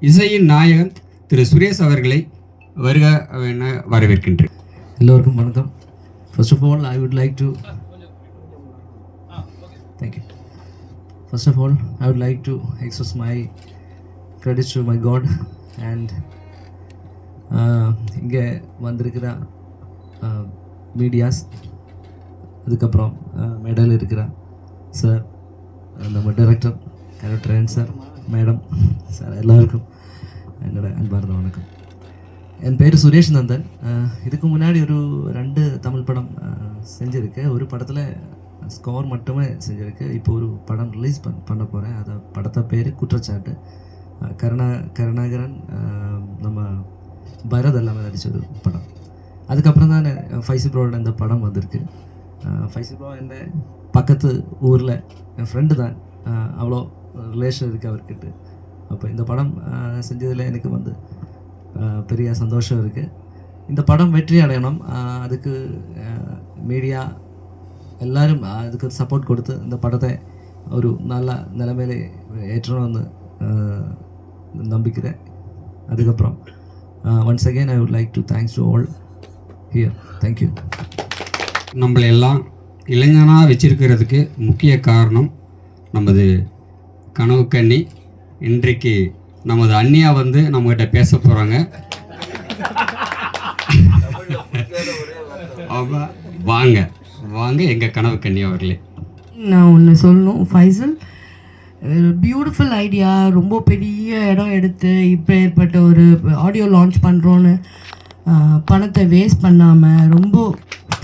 இசையின் நாயகன் திரு சுரேஷ் அவர்களை வருக என வரவேற்கின்றேன். எல்லோருக்கும் வணக்கம். First of all, I would like to thank you. First of all, I would like to express my credits to my God and இங்கே வந்திருக்கிற மீடியாஸ், அதுக்கப்புறம் மேடையில் இருக்கிற சார், நம்ம director character sir, madam sir, எல்லாருக்கும் என்னோட அன்பார்ந்த வணக்கம். என் பேர் சுரேஷ் நந்தன். இதுக்கு முன்னாடி ஒரு 2 தமிழ் படம் செஞ்சுருக்கேன். ஒரு படத்தில் ஸ்கோர் மட்டுமே செஞ்சுருக்கு. இப்போ ஒரு படம் ரிலீஸ் பண்ண போகிறேன். அதை படத்தை பேர் குற்றச்சாட்டு. கருணாகரன், நம்ம பரத் எல்லாமே நடித்த ஒரு படம். அதுக்கப்புறம் தான் ஃபைசி ப்ரோட இந்த படம் வந்திருக்கு. ஃபைசி ப்ரோ என் பக்கத்து ஊரில் என் ஃப்ரெண்டு தான், அவ்வளோ ரிலேஷன் இருக்குது அவர்கிட்ட. அப்போ இந்த படம் செஞ்சதில் எனக்கு வந்து பெரிய சந்தோஷம் இருக்குது. இந்த படம் வெற்றி அடையணும், அதுக்கு மீடியா எல்லாரும் அதுக்கு சப்போர்ட் கொடுத்து இந்த படத்தை ஒரு நல்ல நிலைமையில ஏற்றணும்னு நம்பிக்கிறேன். அதுக்கப்புறம் once again I would like to thanks to all here. Thank you. நம்மளை எல்லாம் இளைஞனாக வச்சிருக்கிறதுக்கு முக்கிய காரணம் நமது கனவு கண்ணி. இன்றைக்கு நமது அண்ணியா வந்து நம்மகிட்ட பேச போகிறாங்க. வாங்க வாங்க எங்கள் கனவு கண்ணி அவர்களே. நான் ஒன்று சொல்லணும். ஃபைசல் பியூட்டிஃபுல் ஐடியா, ரொம்ப பெரிய இடம் எடுத்து இப்போ ஏற்பட்ட ஒரு ஆடியோ லான்ச் பண்ணுறோன்னு பணத்தை வேஸ்ட் பண்ணாமல் ரொம்ப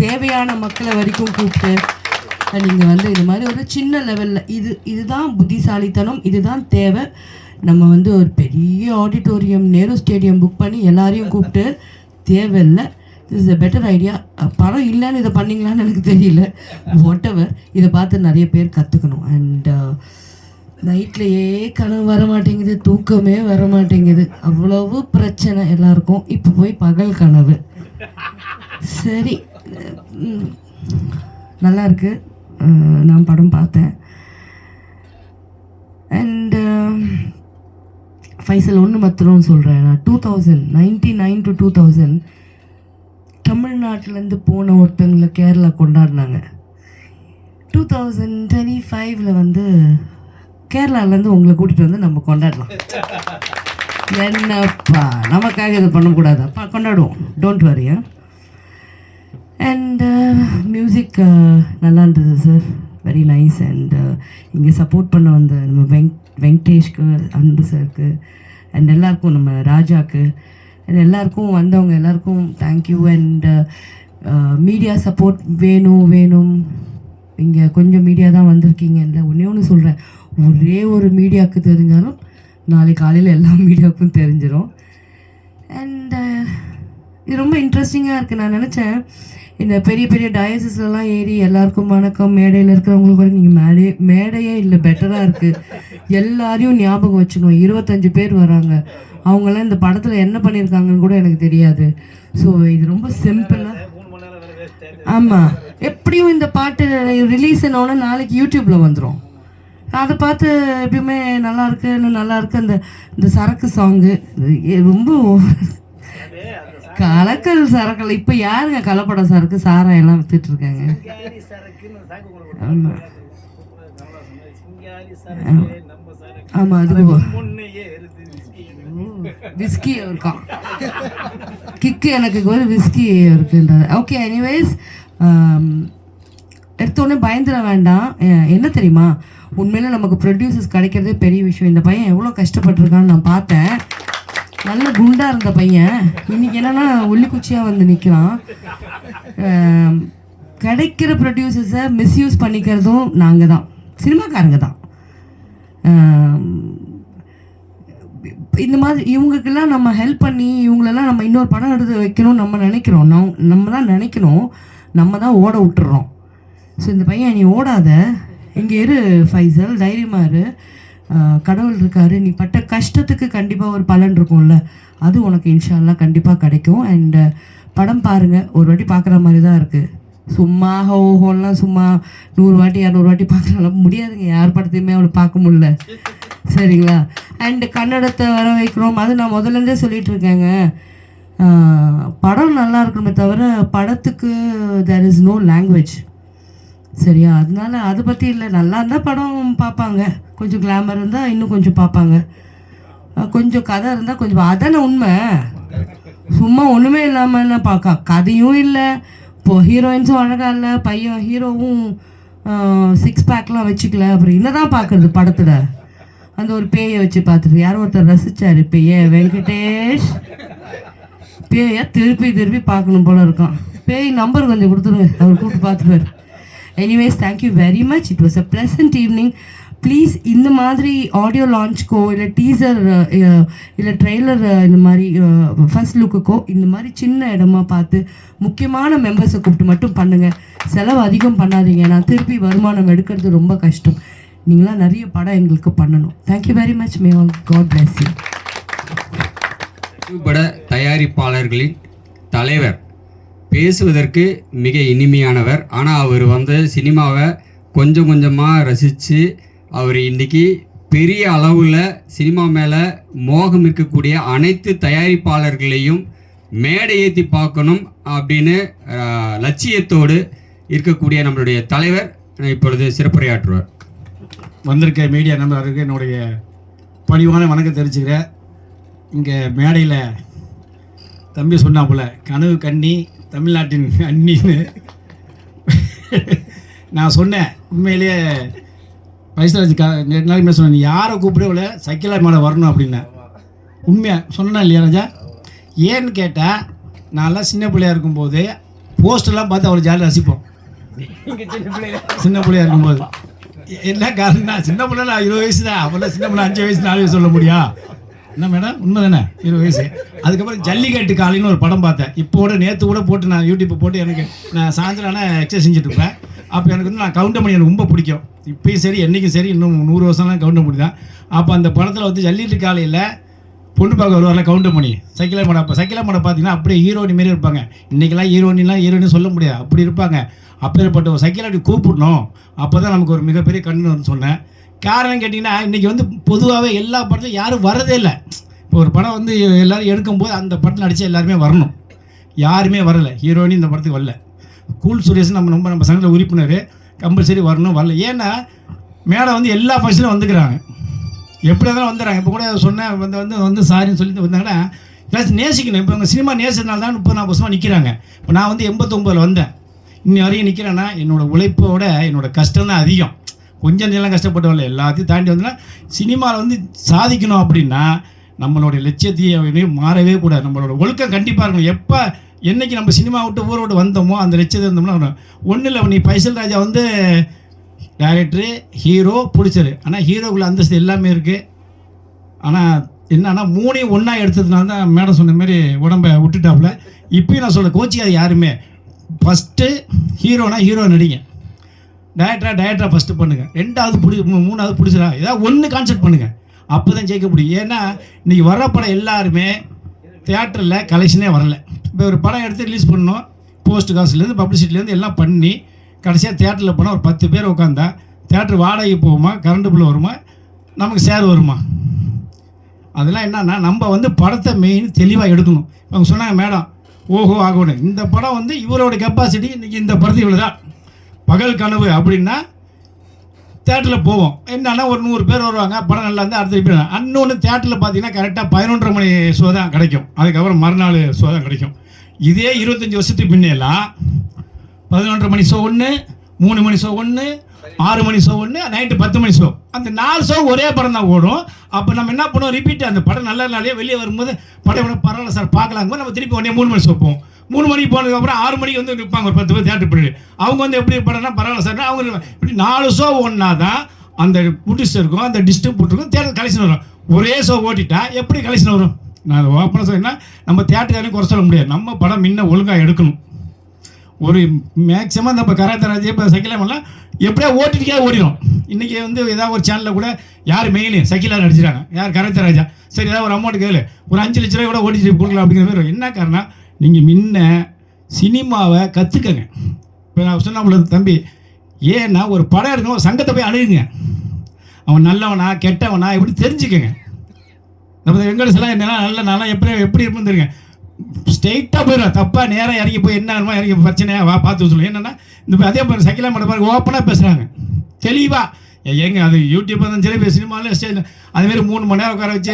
தேவையான மக்களை வரைக்கும் கூப்பிட்டு நீங்கள் வந்து இது மாதிரி ஒரு சின்ன லெவலில் இதுதான் புத்திசாலித்தனம், இதுதான் தேவை. நம்ம வந்து ஒரு பெரிய ஆடிட்டோரியம், நேரு ஸ்டேடியம் புக் பண்ணி எல்லாரையும் கூப்பிட்டு தேவையில்லை. This is a better idea. பணம் இல்லைன்னு இதை பண்ணிங்களான்னு எனக்கு தெரியல. வாட் எவர், இதை பார்த்து நிறைய பேர் கற்றுக்கணும். அண்ட் நைட்லேயே கனவு வர மாட்டேங்குது, தூக்கமே வர மாட்டேங்குது, அவ்வளவு பிரச்சனை எல்லாருக்கும். இப்போ போய் பகல் கனவு. சரி, நல்லா இருக்கு. நான் படம் பார்த்தேன். அண்டு ஃபைசல் ஒன்று மாத்திரம் சொல்கிறேன். நான் 1999 to 2000 தமிழ்நாட்டிலேருந்து போன ஒருத்தங்களை கேரளா கொண்டாடினாங்க. 2025 வந்து கேரளாலேருந்து உங்களை கூட்டிகிட்டு வந்து நம்ம கொண்டாடலாம். என்னப்பா, நமக்காக இது பண்ணக்கூடாதாப்பா, கொண்டாடுவோம், டோன்ட் வரி. அண்ட் மியூசிக் நல்லா இருந்தது சார், வெரி நைஸ். அண்ட் இங்கே சப்போர்ட் பண்ண வந்த நம்ம வெங்கடேஷ்க்கு, அன்பு சாருக்கு, அண்ட் எல்லாருக்கும், நம்ம ராஜாக்கு, அண்ட் எல்லாருக்கும் வந்தவங்க எல்லாருக்கும் தேங்க்யூ. அண்ட் மீடியா சப்போர்ட் வேணும். இங்கே கொஞ்சம் மீடியா தான் வந்திருக்கீங்க. இல்லை ஒன்று சொல்கிறேன், ஒரே ஒரு மீடியாவுக்கு தெரிஞ்சாலும் நாளைக்கு காலையில் எல்லா மீடியாவுக்கும் தெரிஞ்சிடும். அண்ட் இது ரொம்ப இன்ட்ரெஸ்டிங்காக இருக்குது. நான் நினச்சேன் இந்த பெரிய பெரிய டயசிஸ்லாம் ஏறி எல்லாருக்கும் வணக்கம், மேடையில் இருக்கிறவங்களுக்கு கூட நீங்கள் மேடையே இல்லை, பெட்டராக இருக்குது. எல்லாரையும் ஞாபகம் வச்சுக்கணும். 25 பேர் வராங்க. அவங்களாம் இந்த படத்தில் என்ன பண்ணியிருக்காங்கன்னு கூட எனக்கு தெரியாது. ஸோ இது ரொம்ப சிம்பிளாக. ஆமாம், எப்படியும் இந்த பாட்டு ரிலீஸ் ஆனோன்னா நாளைக்கு யூடியூப்பில் வந்துடும். அதை பார்த்து எப்பயுமே நல்லாயிருக்கு, இன்னும் நல்லாயிருக்கு. இந்த சரக்கு சாங்கு ரொம்ப கலக்கல் சரக்கல். இப்போ யாருங்க கலப்பட சரக்கு சாராயம் எல்லாம் வித்துட்டு இருக்காங்க? ஆமாம் ஆமாம், அது விஸ்கி இருக்கான். கிக்கு எனக்கு ஒரு விஸ்கி இருக்குன்றது. ஓகே, எனிவேஸ் எடுத்தோடனே பயந்துட வேண்டாம். என்ன தெரியுமா, உண்மையில நமக்கு ப்ரொடியூசர்ஸ் கிடைக்கிறதே பெரிய விஷயம். இந்த பையன் எவ்வளோ கஷ்டப்பட்டிருக்கான்னு நான் பார்த்தேன். நல்ல குண்டாக இருந்த பையன் இன்னைக்கு என்னன்னா உள்ளிக்குச்சியாக வந்து நிற்கிறான். கிடைக்கிற ப்ரொடியூசர்ஸை மிஸ்யூஸ் பண்ணிக்கிறதும் நாங்கள் தான், சினிமாக்காரங்க தான். இந்த மாதிரி இவங்களுக்கெல்லாம் நம்ம ஹெல்ப் பண்ணி இவங்களெல்லாம் நம்ம இன்னொரு படம் எடுத்து வைக்கணும்னு நம்ம நினைக்கிறோம். நம்ம தான் நினைக்கணும், நம்ம தான் ஓட விட்டுறோம். ஸோ இந்த பையன் நீ ஓடாத, இங்கே இரு ஃபைசல், தைரியமாக இரு, கடவுள் இருக்காரு, நீ பட்ட கஷ்டத்துக்கு கண்டிப்பாக ஒரு பலன் இருக்கும்ல, அது உனக்கு இன்ஷா அல்லாஹ் கண்டிப்பாக கிடைக்கும். அண்டு படம் பாருங்கள், ஒரு வாட்டி பார்க்குற மாதிரி தான் இருக்குது. சும்மா ஹோஹோலாம் சும்மா 100 வாட்டி 200 வாட்டி பார்க்குறாலும் முடியாதுங்க. யார் படத்தையுமே அவளை பார்க்க முடியல, சரிங்களா? அண்டு கன்னடத்தை வர வைக்கிறோம், அது நான் முதலேருந்தே சொல்லிகிட்டு இருக்கேங்க. படம் நல்லா இருக்கணுமே தவிர படத்துக்கு தேர் இஸ் நோ லாங்குவேஜ், சரியா? அதனால அதை பற்றி இல்லை. நல்லா இருந்தால் படம் பார்ப்பாங்க, கொஞ்சம் கிளாமர் இருந்தால் இன்னும் கொஞ்சம் பார்ப்பாங்க, கொஞ்சம் கதை இருந்தால் கொஞ்சம், அதானே உண்மை. சும்மா ஒன்றுமே இல்லாமல் பார்க்க, கதையும் இல்லை, இப்போது ஹீரோயின்ஸும் அழகாக இல்லை, பையன் ஹீரோவும் 6 பேக்லாம் வச்சுக்கல, அப்புறம் என்ன தான் பார்க்குறது படத்தில்? அந்த ஒரு பேயை வச்சு பார்த்துட்டு யாரோ ஒருத்தர் ரசித்தார், பேய வெங்கடேஷ், பேயை திருப்பி பார்க்கணும் போல இருக்கான். பேய் நம்பர் கொஞ்சம் கொடுத்துருங்க, அவர் கூப்பிட்டு பார்த்துப்பார். Anyways, thank you very much. It was a pleasant evening. Please இந்த மாதிரி ஆடியோ லான்ச்க்கோ இல்லை டீசர் இல்லை ட்ரெய்லர் இந்த மாதிரி ஃபர்ஸ்ட் லுக்குக்கோ இந்த மாதிரி சின்ன இடமா பார்த்து முக்கியமான மெம்பர்ஸை கூப்பிட்டு மட்டும் பண்ணுங்கள். செலவு அதிகம் பண்ணாதீங்க. நான் திருப்பி வருமானம் எடுக்கிறது ரொம்ப கஷ்டம். நீங்களாம் நிறைய படம் எங்களுக்கு பண்ணணும். Thank you very much. May all God bless you. பட தயாரிப்பாளர்களின் தலைவர், பேசுவதற்கு மிக இனிமையானவர். ஆனால் அவர் சினிமாவை கொஞ்சம் கொஞ்சமாக ரசித்து அவர் இன்றைக்கி பெரிய அளவில் சினிமா மேலே மோகம் இருக்கக்கூடிய அனைத்து தயாரிப்பாளர்களையும் மேடை ஏற்றி பார்க்கணும் அப்படின்னு லட்சியத்தோடு இருக்கக்கூடிய நம்மளுடைய தலைவர் இப்பொழுது சிறப்புரையாற்றுவார். வந்திருக்க மீடியா நண்பர்களுக்கு என்னுடைய பணிவான வணக்கம் தெரிவிச்சுக்கிறேன். இங்கே மேடையில் தம்பி சொன்னா போல கனவு கண்ணி தமிழ்நாட்டின் அண்ணின்னு நான் சொன்னேன். உண்மையிலேயே வைஸ்ராஜ் நாளைக்கு சொன்னேன், நீ யாரை கூப்பிடவில்ல சைக்கிளா மேலே வரணும் அப்படின்னா உண்மையாக சொன்னேன் இல்லையா ராஜா? ஏன்னு கேட்டால் நான்லாம் சின்ன பிள்ளையா இருக்கும்போது போஸ்டர்லாம் பார்த்து அவ்வளோ ஜாலியாக ரசிப்போம். சின்ன பிள்ளையா இருக்கும்போது என்ன காரணம்னா, சின்ன பிள்ளை 20 வயசு தான், அப்போல்லாம் சின்ன பிள்ளை 5 வயசு 4 வயசு சொல்ல முடியா? என்ன மேடம், உண்மை தானே? 20 வயசு. அதுக்கப்புறம் ஜல்லிக்கட்டு காலைன்னு ஒரு படம் பார்த்தேன். இப்போ நேற்று கூட போட்டு நான் யூடியூப்பை போட்டு எனக்கு நான் சாயந்தரம் ஆனால் எக்ஸசைஸ் செஞ்சுட்டு இருப்பேன். அப்போ எனக்கு நான் கவுண்டமணி எனக்கு ரொம்ப பிடிக்கும். இப்போயும் சரி என்றைக்கும் சரி, இன்னும் 100 வருஷம்லாம் கவுண்டமணி தான். அப்போ அந்த படத்தில் ஜல்லிக்கட்டு காலையில் பொண்ணு பார்க்க வருவார்ல கவுண்டமணி, சைக்கிளா மடம். அப்போ சைக்கிளா மடம் பார்த்தீங்கன்னா அப்படியே ஹீரோனி மாரி இருப்பாங்க. இன்றைக்கெல்லாம் ஹீரோயின்னு சொல்ல முடியாது, அப்படி இருப்பாங்க. அப்பேற்பட்ட ஒரு சைக்கிளாட்டி கூப்பிடணும், அப்போ தான் நமக்கு ஒரு மிகப்பெரிய கண்ணு சொன்னேன். காரணம் கேட்டிங்கன்னா, இன்றைக்கி பொதுவாகவே எல்லா படத்துலையும் யாரும் வரதே இல்லை. இப்போ ஒரு படம் எல்லோரும் எடுக்கும்போது அந்த படத்தில் நடித்தா எல்லாருமே வரணும், யாருமே வரலை. ஹீரோயினி இந்த படத்துக்கு வரல. கூல் சுரேஷ் நம்ம சங்கத்தில் உறுப்பினர், கம்பல்சரி வரணும், வரல. ஏன்னா மேடம் எல்லா ஃபங்க்ஷனும் வந்துக்கிறாங்க, எப்படி இருந்தாலும் வந்துடுறாங்க. இப்போ கூட சொன்னேன், வந்து சாரின்னு சொல்லிட்டு வந்தாங்கன்னா நேசிக்கணும். இப்போ அவங்க சினிமா நேசினால தான் 30-40 வருஷமாக நிற்கிறாங்க. இப்போ நான் 89 வந்தேன், இன்னி வரையும் நிற்கிறேன்னா என்னோடய உழைப்போட என்னோடய கஷ்டம் தான் அதிகம். கொஞ்சம் நேரம் கஷ்டப்பட்டவங்கள எல்லாத்தையும் தாண்டி வந்தோன்னா சினிமாவில் சாதிக்கணும் அப்படின்னா நம்மளுடைய லட்சியத்தையும் மாறவே கூடாது. நம்மளோட ஒழுக்கம் கண்டிப்பாக இருக்கணும். எப்போ என்னைக்கு நம்ம சினிமா விட்டு ஊரை விட்டு வந்தோமோ அந்த லட்சியத்தை இருந்தோம்னா ஒன்றும் இல்லை. நீ பைசல் ராஜா வந்து டைரக்டரு, ஹீரோ, பிடிச்சரு. ஆனால் ஹீரோக்குள்ள அந்தஸ்து எல்லாமே இருக்குது. ஆனால் என்னன்னா 3 ஒன்றா எடுத்ததுனால தான் மேடம் சொன்ன மாதிரி உடம்பை விட்டுட்டாப்புல. இப்பயும் நான் சொல்ல கோச்சிக்காது யாருமே. ஃபஸ்ட்டு ஹீரோனா ஹீரோ நடிங்க, டேரக்டராக ஃபஸ்ட்டு பண்ணுங்கள், 2வது 3வது பிடிச்சிடா, ஏதாவது ஒன்று கான்செப்ட் பண்ணுங்கள். அப்போ தான் ஜெயிக்க முடியும். ஏன்னா இன்றைக்கி வர படம் எல்லாருமே தியேட்டரில் கலெக்ஷனே வரல. இப்போ ஒரு படம் எடுத்து ரிலீஸ் பண்ணணும், போஸ்ட் காசுலேருந்து பப்ளிசிட்டிலேருந்து எல்லாம் பண்ணி கடைசியாக தியேட்டரில் போனால் ஒரு 10 பேர் உட்காந்தா தியேட்டர் வாடகை போகுமா, கரண்ட் பில் வருமா, நமக்கு ஷேர் வருமா? அதெல்லாம் என்னன்னா நம்ம வந்து படத்தை மெயின் தெளிவாக எடுக்கணும். அவங்க சொன்னாங்க மேடம் ஓஹோ ஆகணும், இந்த படம் வந்து இவரோட கெப்பாசிட்டி இன்றைக்கி இந்த படத்து இவ்வளோ தான், பகல் கனவு அப்படின்னா தேட்டரில் போவோம். என்னன்னா ஒரு 100 பேர் வருவாங்க, படம் நல்லா இருந்தால் அடுத்த ரிப்பீட். அன்னொன்று தேட்டரில் பார்த்தீங்கன்னா கரெக்டாக 11:30 மணி ஷோ தான் கிடைக்கும், அதுக்கப்புறம் மறுநாள் ஷோ தான் கிடைக்கும். இதே 25 வருஷத்துக்கு முன்னெல்லாம் 11:30 மணி ஷோ ஒன்று, 3 மணி ஷோ ஒன்று, 6 மணி ஷோ ஒன்று, நைட்டு 10 மணி ஷோ. அந்த 4 ஷோ ஒரே படம் தான் ஓடும். அப்போ நம்ம என்ன பண்ணுவோம், ரிப்பீட் அந்த படம் நல்ல நாளே வெளியே வரும்போது படம் பரவாயில்ல சார் பார்க்கலாங்க, நம்ம திருப்பி உடனே 3 மணி ஷோ போவோம். 3 மணிக்கு போனதுக்கப்புறம் 6 மணிக்கு வந்து நிற்பாங்க ஒரு 10 பேர் தேட்டர் பண்ணி. அவங்க வந்து எப்படி படம்னா பரவாயில்ல சார் அவங்க இப்படி 4 ஷோ ஒன்றா தான் அந்த புட்டிஸ்டருக்கும் அந்த டிஸ்ட்ரிபியூட்டருக்கும் தேட்டர் கலெக்ஷன் வரும். ஒரே ஷோ ஓட்டிட்டா எப்படி கலெக்ஷன் வரும்? நான் அதை ஓப்பனாக சொன்னேன்னா நம்ம தேட்டருக்காரையும் குறை சொல்ல முடியாது. நம்ம படம் முன்ன ஒழுங்காக எடுக்கணும். ஒரு மேக்ஸிமம் இந்த இப்போ கராத்தராஜ் இப்போ சக்கிலாமெல்லாம் எப்படியா ஓட்டிட்டுக்கே ஓடிடும். இன்றைக்கி வந்து ஏதாவது ஒரு சேனலில் கூட யார் மெயின் சக்கிலா நடிச்சிட்டாங்க, யார் கராத்தராஜா, சரி ஏதாவது ஒரு அமௌண்ட் கேளு, ஒரு 5 லட்ச ரூபாய் கூட ஓடிட்டு கொடுக்கலாம் அப்படிங்கிற மாதிரி. என்ன காரணம், நீங்கள் முன்ன சினிமாவை கற்றுக்கங்க. இப்போ நான் சொன்ன தம்பி, ஏன்னா ஒரு படம் எடுக்கணும், சங்கத்தை போய் அணுகுங்க, அவன் நல்லவனா கெட்டவனா எப்படி தெரிஞ்சுக்கங்க. நம்ம வெங்கடேசெல்லாம் என்னன்னா நல்ல நாளாக எப்படி இருப்போம் தெரியுங்க. ஸ்ட்ரெயிட்டாக போயிடும், தப்பாக நேராக இறங்கி போய் என்ன வேணுமோ இறங்கி பிரச்சனையாக வா பார்த்து சொல்லுவோம். என்னென்னா இந்த அதே மாதிரி சக்கிலா மட்டும் பாருங்க ஓப்பனாக பேசுகிறாங்க தெளிவாக. எங்க அது யூடியூப் இருந்தாலும் சரி, இப்போ சினிமாவில் ஸ்டேஜ் அதுமாரி 3 மணி நேரம் உட்கார வச்சு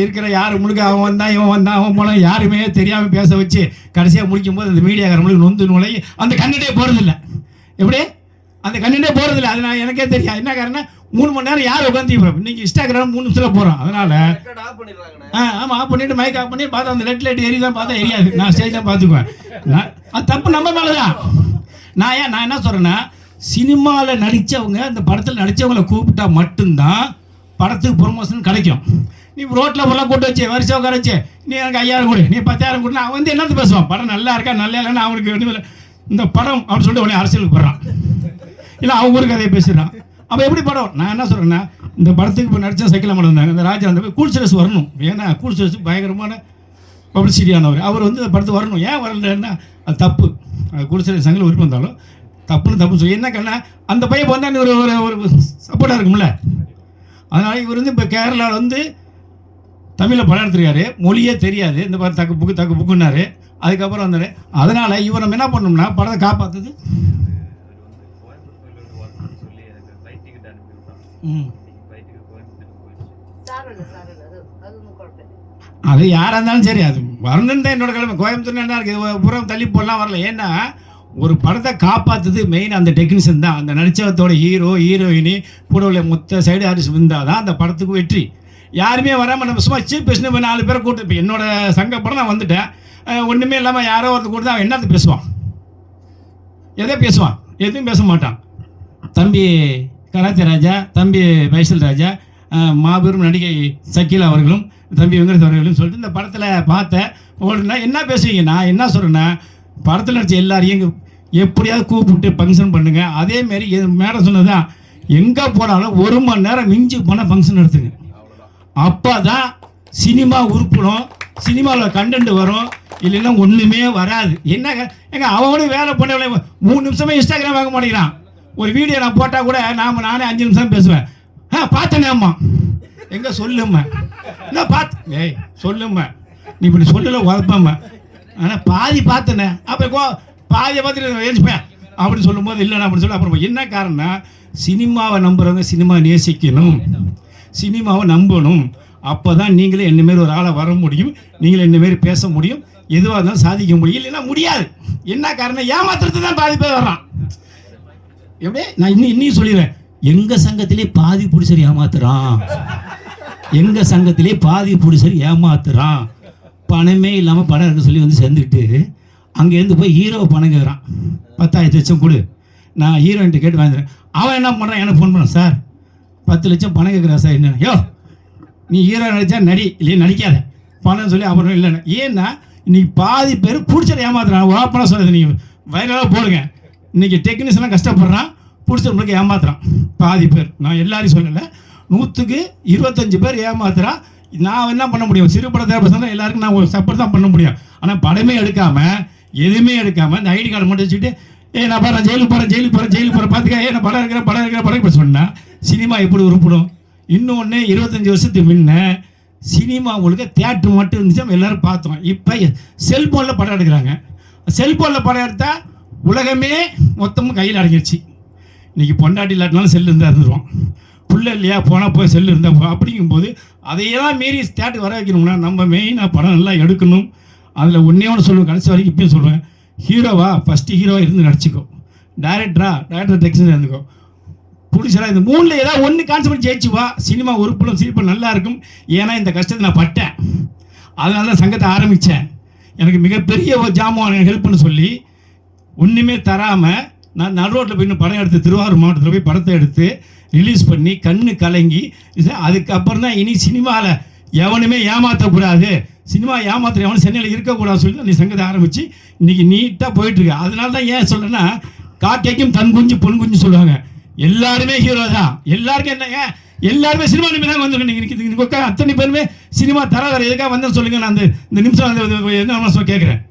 இருக்கிற யார் முழுக்க அவன் வந்தான் இவன் வந்தான் அவன் போனால் யாருமே தெரியாமல் பேச வச்சு கடைசியாக முடிக்கும் போது அந்த மீடியாக்காரங்களுக்கு நொந்து நுழை அந்த கண்ணிட்டே போகிறதில்ல. எப்படி அந்த கண்ணிட்டே போகிறதில்ல, அது நான் எனக்கே தெரியும். என்ன காரணம், 3 மணி நேரம் யார் உட்காந்து இன்னைக்கு இன்ஸ்டாகிராம் 3 நிமிஷத்தில் போகிறோம். அதனால் ஆமாம் ஆஃப் பண்ணிவிட்டு மைக் ஆஃப் பண்ணி பார்த்தா அந்த ரெட் லைட் எரிதான் பார்த்தா எரியாது. நான் ஸ்டேஜ் தான் பார்த்துக்குவேன். அது தப்பு நம்ம மேலே தான். நான் என்ன சொல்கிறேன்னா, சினிமாவில் நடித்தவங்க அந்த படத்தில் நடித்தவங்களை கூப்பிட்டா மட்டும்தான் படத்துக்கு ப்ரொமோஷன் கிடைக்கும். நீ ரோட்டில் ஃபுல்லாக கூட்டு வச்சு வரிசை உட்கார வச்சு நீ எனக்கு 5000 கொடு, நீ 10,000 கொடுனா அவன் வந்து என்னது பேசுவான், படம் நல்லா இருக்கா நல்லா இல்லைன்னா அவனுக்கு இந்த படம் அப்படின்னு சொல்லிட்டு உடனே அரசியலுக்கு போடுறான், இல்லை அவங்க ஊருக்கு கதையை பேசுகிறான். அப்போ எப்படி படம், நான் என்ன சொல்கிறேன்னா, இந்த படத்துக்கு இப்போ நடித்த சைக்கிள் மேடம் இருந்தாங்க, இந்த ராஜா அந்த கூல் சுரேஷ் வரணும். ஏன்னா கூல் சுரேஷ் பயங்கரமான பப்ளிசிட்டியானவர், அவர் வந்து இந்த படத்துக்கு வரணும். ஏன் வரலன்னா அது தப்பு, அது கூல் சுரேஷ் சங்கில் விருப்பம் இருந்தாலும் தப்புன்னு சொல்லி என்ன கண்ணா அந்த பையன் வந்தால் ஒரு ஒரு சப்போர்ட்டாக இருக்கும்ல. அதனால் இவர் வந்து இப்போ கேரளாவில் வந்து தமிழில் படம் எடுத்துருக்காரு, மொழியே தெரியாது, இந்த மாதிரி தக்கு புக்குன்னாரு. அதுக்கப்புறம் வந்தார். அதனால் இவர் நம்ம என்ன பண்ணோம்னா படத்தை காப்பாற்றுது. அது யாராக இருந்தாலும் சரி, அது வரணுன்னு தான் என்னோட கிழமை. கோயம்புத்தூர் என்ன இருக்குது, புறம் தள்ளி போடலாம் வரல. ஏன்னா ஒரு படத்தை காப்பாற்றுது மெயின் அந்த டெக்னீஷியன் தான், அந்த நடிச்சவத்தோட ஹீரோ ஹீரோயினி கூட உள்ள மொத்த சைடு ஆர்டிஸ்ட் இருந்தால் தான் அந்த படத்துக்கு வெற்றி. யாருமே வராமல் நம்ம சும்மா சீப் பேசின 4 பேரை கூட்டு. இப்போ என்னோட சங்க படம் நான் வந்துட்டேன், ஒன்றுமே இல்லாமல் யாரோ ஒருத்தர் கூட அவன் என்னது பேசுவான், எதை பேசுவான், எதுவும் பேச மாட்டான். தம்பி கராத்தே ராஜா, தம்பி பைசல் ராஜா, மாபெரும் நடிகை சக்கீலா அவர்களும் தம்பி வெங்கடேஷ் அவர்களும் சொல்லிட்டு இந்த படத்தில் பார்த்தேன். ஓடுனா என்ன பேசுவீங்க, நான் என்ன சொல்கிறேன்னா படத்தில் நடிச்ச எல்லாரையும் எப்படியாவது கூப்பிட்டு ஃபங்க்ஷன் பண்ணுங்கள். அதேமாரி மேடம் சொன்னதான், எங்கே போனாலும் 1 மணி நேரம் மிஞ்சி போனால் ஃபங்க்ஷன் எடுத்துங்க. அப்போ தான் சினிமா உருப்படும், சினிமாவில் கண்டென்ட் வரும், இல்லைன்னா ஒன்றுமே வராது. என்ன எங்க அவனும் வேலை பண்ண 3 நிமிஷமே இன்ஸ்டாகிராம் வாங்க மாட்டேங்கிறான். ஒரு வீடியோ நான் போட்டால் கூட நானே 5 நிமிஷம் பேசுவேன். பார்த்தேனே அம்மா எங்கே சொல்லும்மா, என்ன பார்த்து ஏய் சொல்லும்மா, நீ இப்படி சொல்லல உதப்பம்மா, ஆனால் பாதி பார்த்தனே, அப்போ பாதியை பார்த்துட்டு ஏஞ்சிப்பேன் அப்படின்னு சொல்லும்போது இல்லைண்ணா அப்படின்னு சொல்லி அப்புறம் என்ன காரணம், சினிமாவை நம்புறவங்க சினிமா நேசிக்கணும், சினிமாவை நம்பணும். அப்போ தான் நீங்களே என்னமாரி ஒரு ஆளை வர முடியும், நீங்களே என்னமாரி பேச முடியும், எதுவாக இருந்தாலும் சாதிக்க முடியும். இல்லைன்னா முடியாது. என்ன காரணம், ஏமாத்துறது தான் பாதி பேர் வர்றான். எப்படி நான் இன்னும் சொல்லிடுவேன், எங்கள் சங்கத்திலே பாதி பிடிச்சர் ஏமாத்துறான். எங்கள் சங்கத்திலே பாதி ப்ரொடியூசர் ஏமாத்துறான், பணமே இல்லாமல் படம் எடுக்க சொல்லி வந்து சேர்ந்துக்கிட்டு அங்கேருந்து போய் ஹீரோவை பணம் கேட்குறான், 10,000 லட்சம் கொடு, நான் ஹீரோயின்ட்டு கேட்டு வாங்கிடுறேன். அவன் என்ன பண்ணுறான், எனக்கு ஃபோன் பண்ணான், சார் 10 லட்சம் பணம் கேட்குறான் சார், என்ன யோ நீ ஹீரோ நடிச்சா நடி, இல்லையே நடிக்காத பணம் சொல்லி அப்புறம் இல்லைன்னு. ஏன்னா இன்னைக்கு பாதி பேர் பிடிச்சதை ஏமாத்துறான். ஓப்பனாக சொல்லுது, நீங்கள் வைரலாக போடுங்க. இன்றைக்கி டெக்னீஷியன்லாம் கஷ்டப்படுறான், பிடிச்சவங்களுக்கு ஏமாத்துறான் பாதி பேர். நான் எல்லாரையும் சொல்லலை, 100க்கு 25 பேர் ஏமாத்துறான். நான் என்ன பண்ண முடியும், சிறு படத்தை பசங்க எல்லாருக்கும் நான் சப்போர்ட் தான் பண்ண முடியும். ஆனால் படமே எடுக்காமல் எதுவுமே எடுக்காமல் இந்த ஐடி கார்டு மட்டும் வச்சுட்டு நான் பாரு ஜெயிலுக்கு போகிறேன் பார்த்துக்க, நான் படம் இருக்கிற சொன்னால் சினிமா எப்படி உருப்பிடும்? இன்னொன்று 25 வருஷத்துக்கு முன்ன சினிமா உங்களுக்கு தியேட்டர் மட்டும் இருந்துச்சு, நம்ம எல்லோரும் பார்த்தோம். இப்போ செல்ஃபோனில் படம் எடுக்கிறாங்க. செல்ஃபோனில் படம் எடுத்தால் உலகமே மொத்தமும் கையில் அடங்கிடுச்சு. இன்றைக்கி பொண்டாட்டி இல்லாட்டினாலும் செல்லு இருந்தால் இருந்துருவோம், புள்ள இல்லையா போனால் போய் செல்லு இருந்தால் அப்படிங்கும்போது அதையெல்லாம் மீறி தியேட்டர் வர வைக்கணும்னா நம்ம மெயினாக படம் நல்லா எடுக்கணும். அதில் ஒன்றே ஒன்று சொல்லுவேன், கடைசி வரைக்கும் இப்பயும் சொல்லுவேன், ஹீரோவா ஃபஸ்ட்டு ஹீரோவாக இருந்து நடிச்சிக்கோ, டைரக்டர் டெக்னீஷியன் இருந்துக்கோ, ப்ரொடியூசராக இந்த 3ல் ஏதாவது ஒன்று கான்செப்ட் ஜெயிச்சு வா, சினிமா உருப்படும் சிரிப்பு நல்லா இருக்கும். ஏன்னா இந்த கஷ்டத்தை நான் பட்டேன், அதனால தான் சங்கத்தை ஆரம்பித்தேன். எனக்கு மிகப்பெரிய ஒரு ஜாமான் ஹெல்ப் பண்ண சொல்லி ஒன்றுமே தராமல் நான் நடு ரோட்டில் போய் படம் எடுத்து திருவாரூர் மாவட்டத்தில் போய் படத்தை எடுத்து ரிலீஸ் பண்ணி கண்ணு கலங்கி, அதுக்கப்புறம் தான் இனி சினிமாவில் எவனுமே ஏமாற்றக்கூடாது, சினிமா ஏமாத்திர எவனும் சென்னையில் இருக்கக்கூடாதுன்னு சொல்லி நீ சங்கத்தை ஆரம்பித்து இன்றைக்கி நீட்டாக போயிட்டுருக்கு. அதனால தான் ஏன் சொல்கிறேன்னா, காக்கைக்கும் தன் குஞ்சு பொன் குஞ்சு சொல்லுவாங்க, எல்லாருமே ஹீரோ தான். எல்லாருக்கும் என்னங்க, எல்லாருமே சினிமா நிமிடம் தான் வந்துருக்கேன். அத்தனை பேருமே சினிமா தராதர எதுக்காக வந்தேன்னு சொல்லுங்கள். நான் இந்த நிமிஷம் என்ன கேட்குறேன்.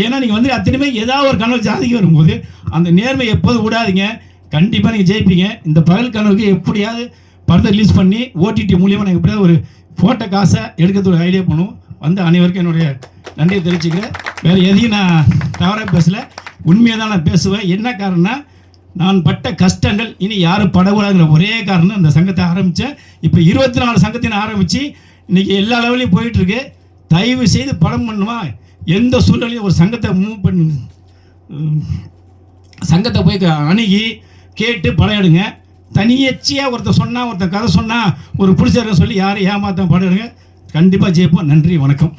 ஏன்னா நீங்கள் வந்து அத்தனை பேர் ஏதாவது ஒரு கனவு ஜாதிக்கு வரும்போது அந்த நேர்மை எப்போதும் விடாதீங்க, கண்டிப்பாக நீங்கள் ஜெயிப்பீங்க. இந்த பகல் கனவுக்கு எப்படியாவது படத்தை ரிலீஸ் பண்ணி ஓடிடி மூலியமாக நான் எப்படியாவது ஒரு ஃபோட்டோ காசை எடுக்கிறது ஒரு ஐடியா பண்ணுவோம். வந்து அனைவருக்கும் என்னுடைய நன்றியை தெரிவிச்சுக்கிறேன். வேறு எதையும் நான் தவறாக பேசலை, உண்மையாக தான் நான் பேசுவேன். என்ன காரணம்னா, நான் பட்ட கஷ்டங்கள் இனி யாரும் படக்கூடாதுங்கிற ஒரே காரணம் அந்த சங்கத்தை ஆரம்பித்தேன். இப்போ 24 சங்கத்தினை ஆரம்பித்து இன்றைக்கி எல்லா லெவலையும் போயிட்டுருக்கு. தயவு செய்து படம் பண்ணுமா, எந்த சூழ்நிலையும் ஒரு சங்கத்தை மூவ் பண்ணி சங்கத்தை போய் அணுகி கேட்டு படம் எடுங்க. தனியச்சியாக ஒருத்தர் சொன்னால், ஒருத்தர் கதை சொன்னால், ஒரு பிடிச்ச சொல்லி யாரும் ஏமாற்ற படம் எடுங்க. கண்டிப்பாக ஜெயிப்போம். நன்றி, வணக்கம்.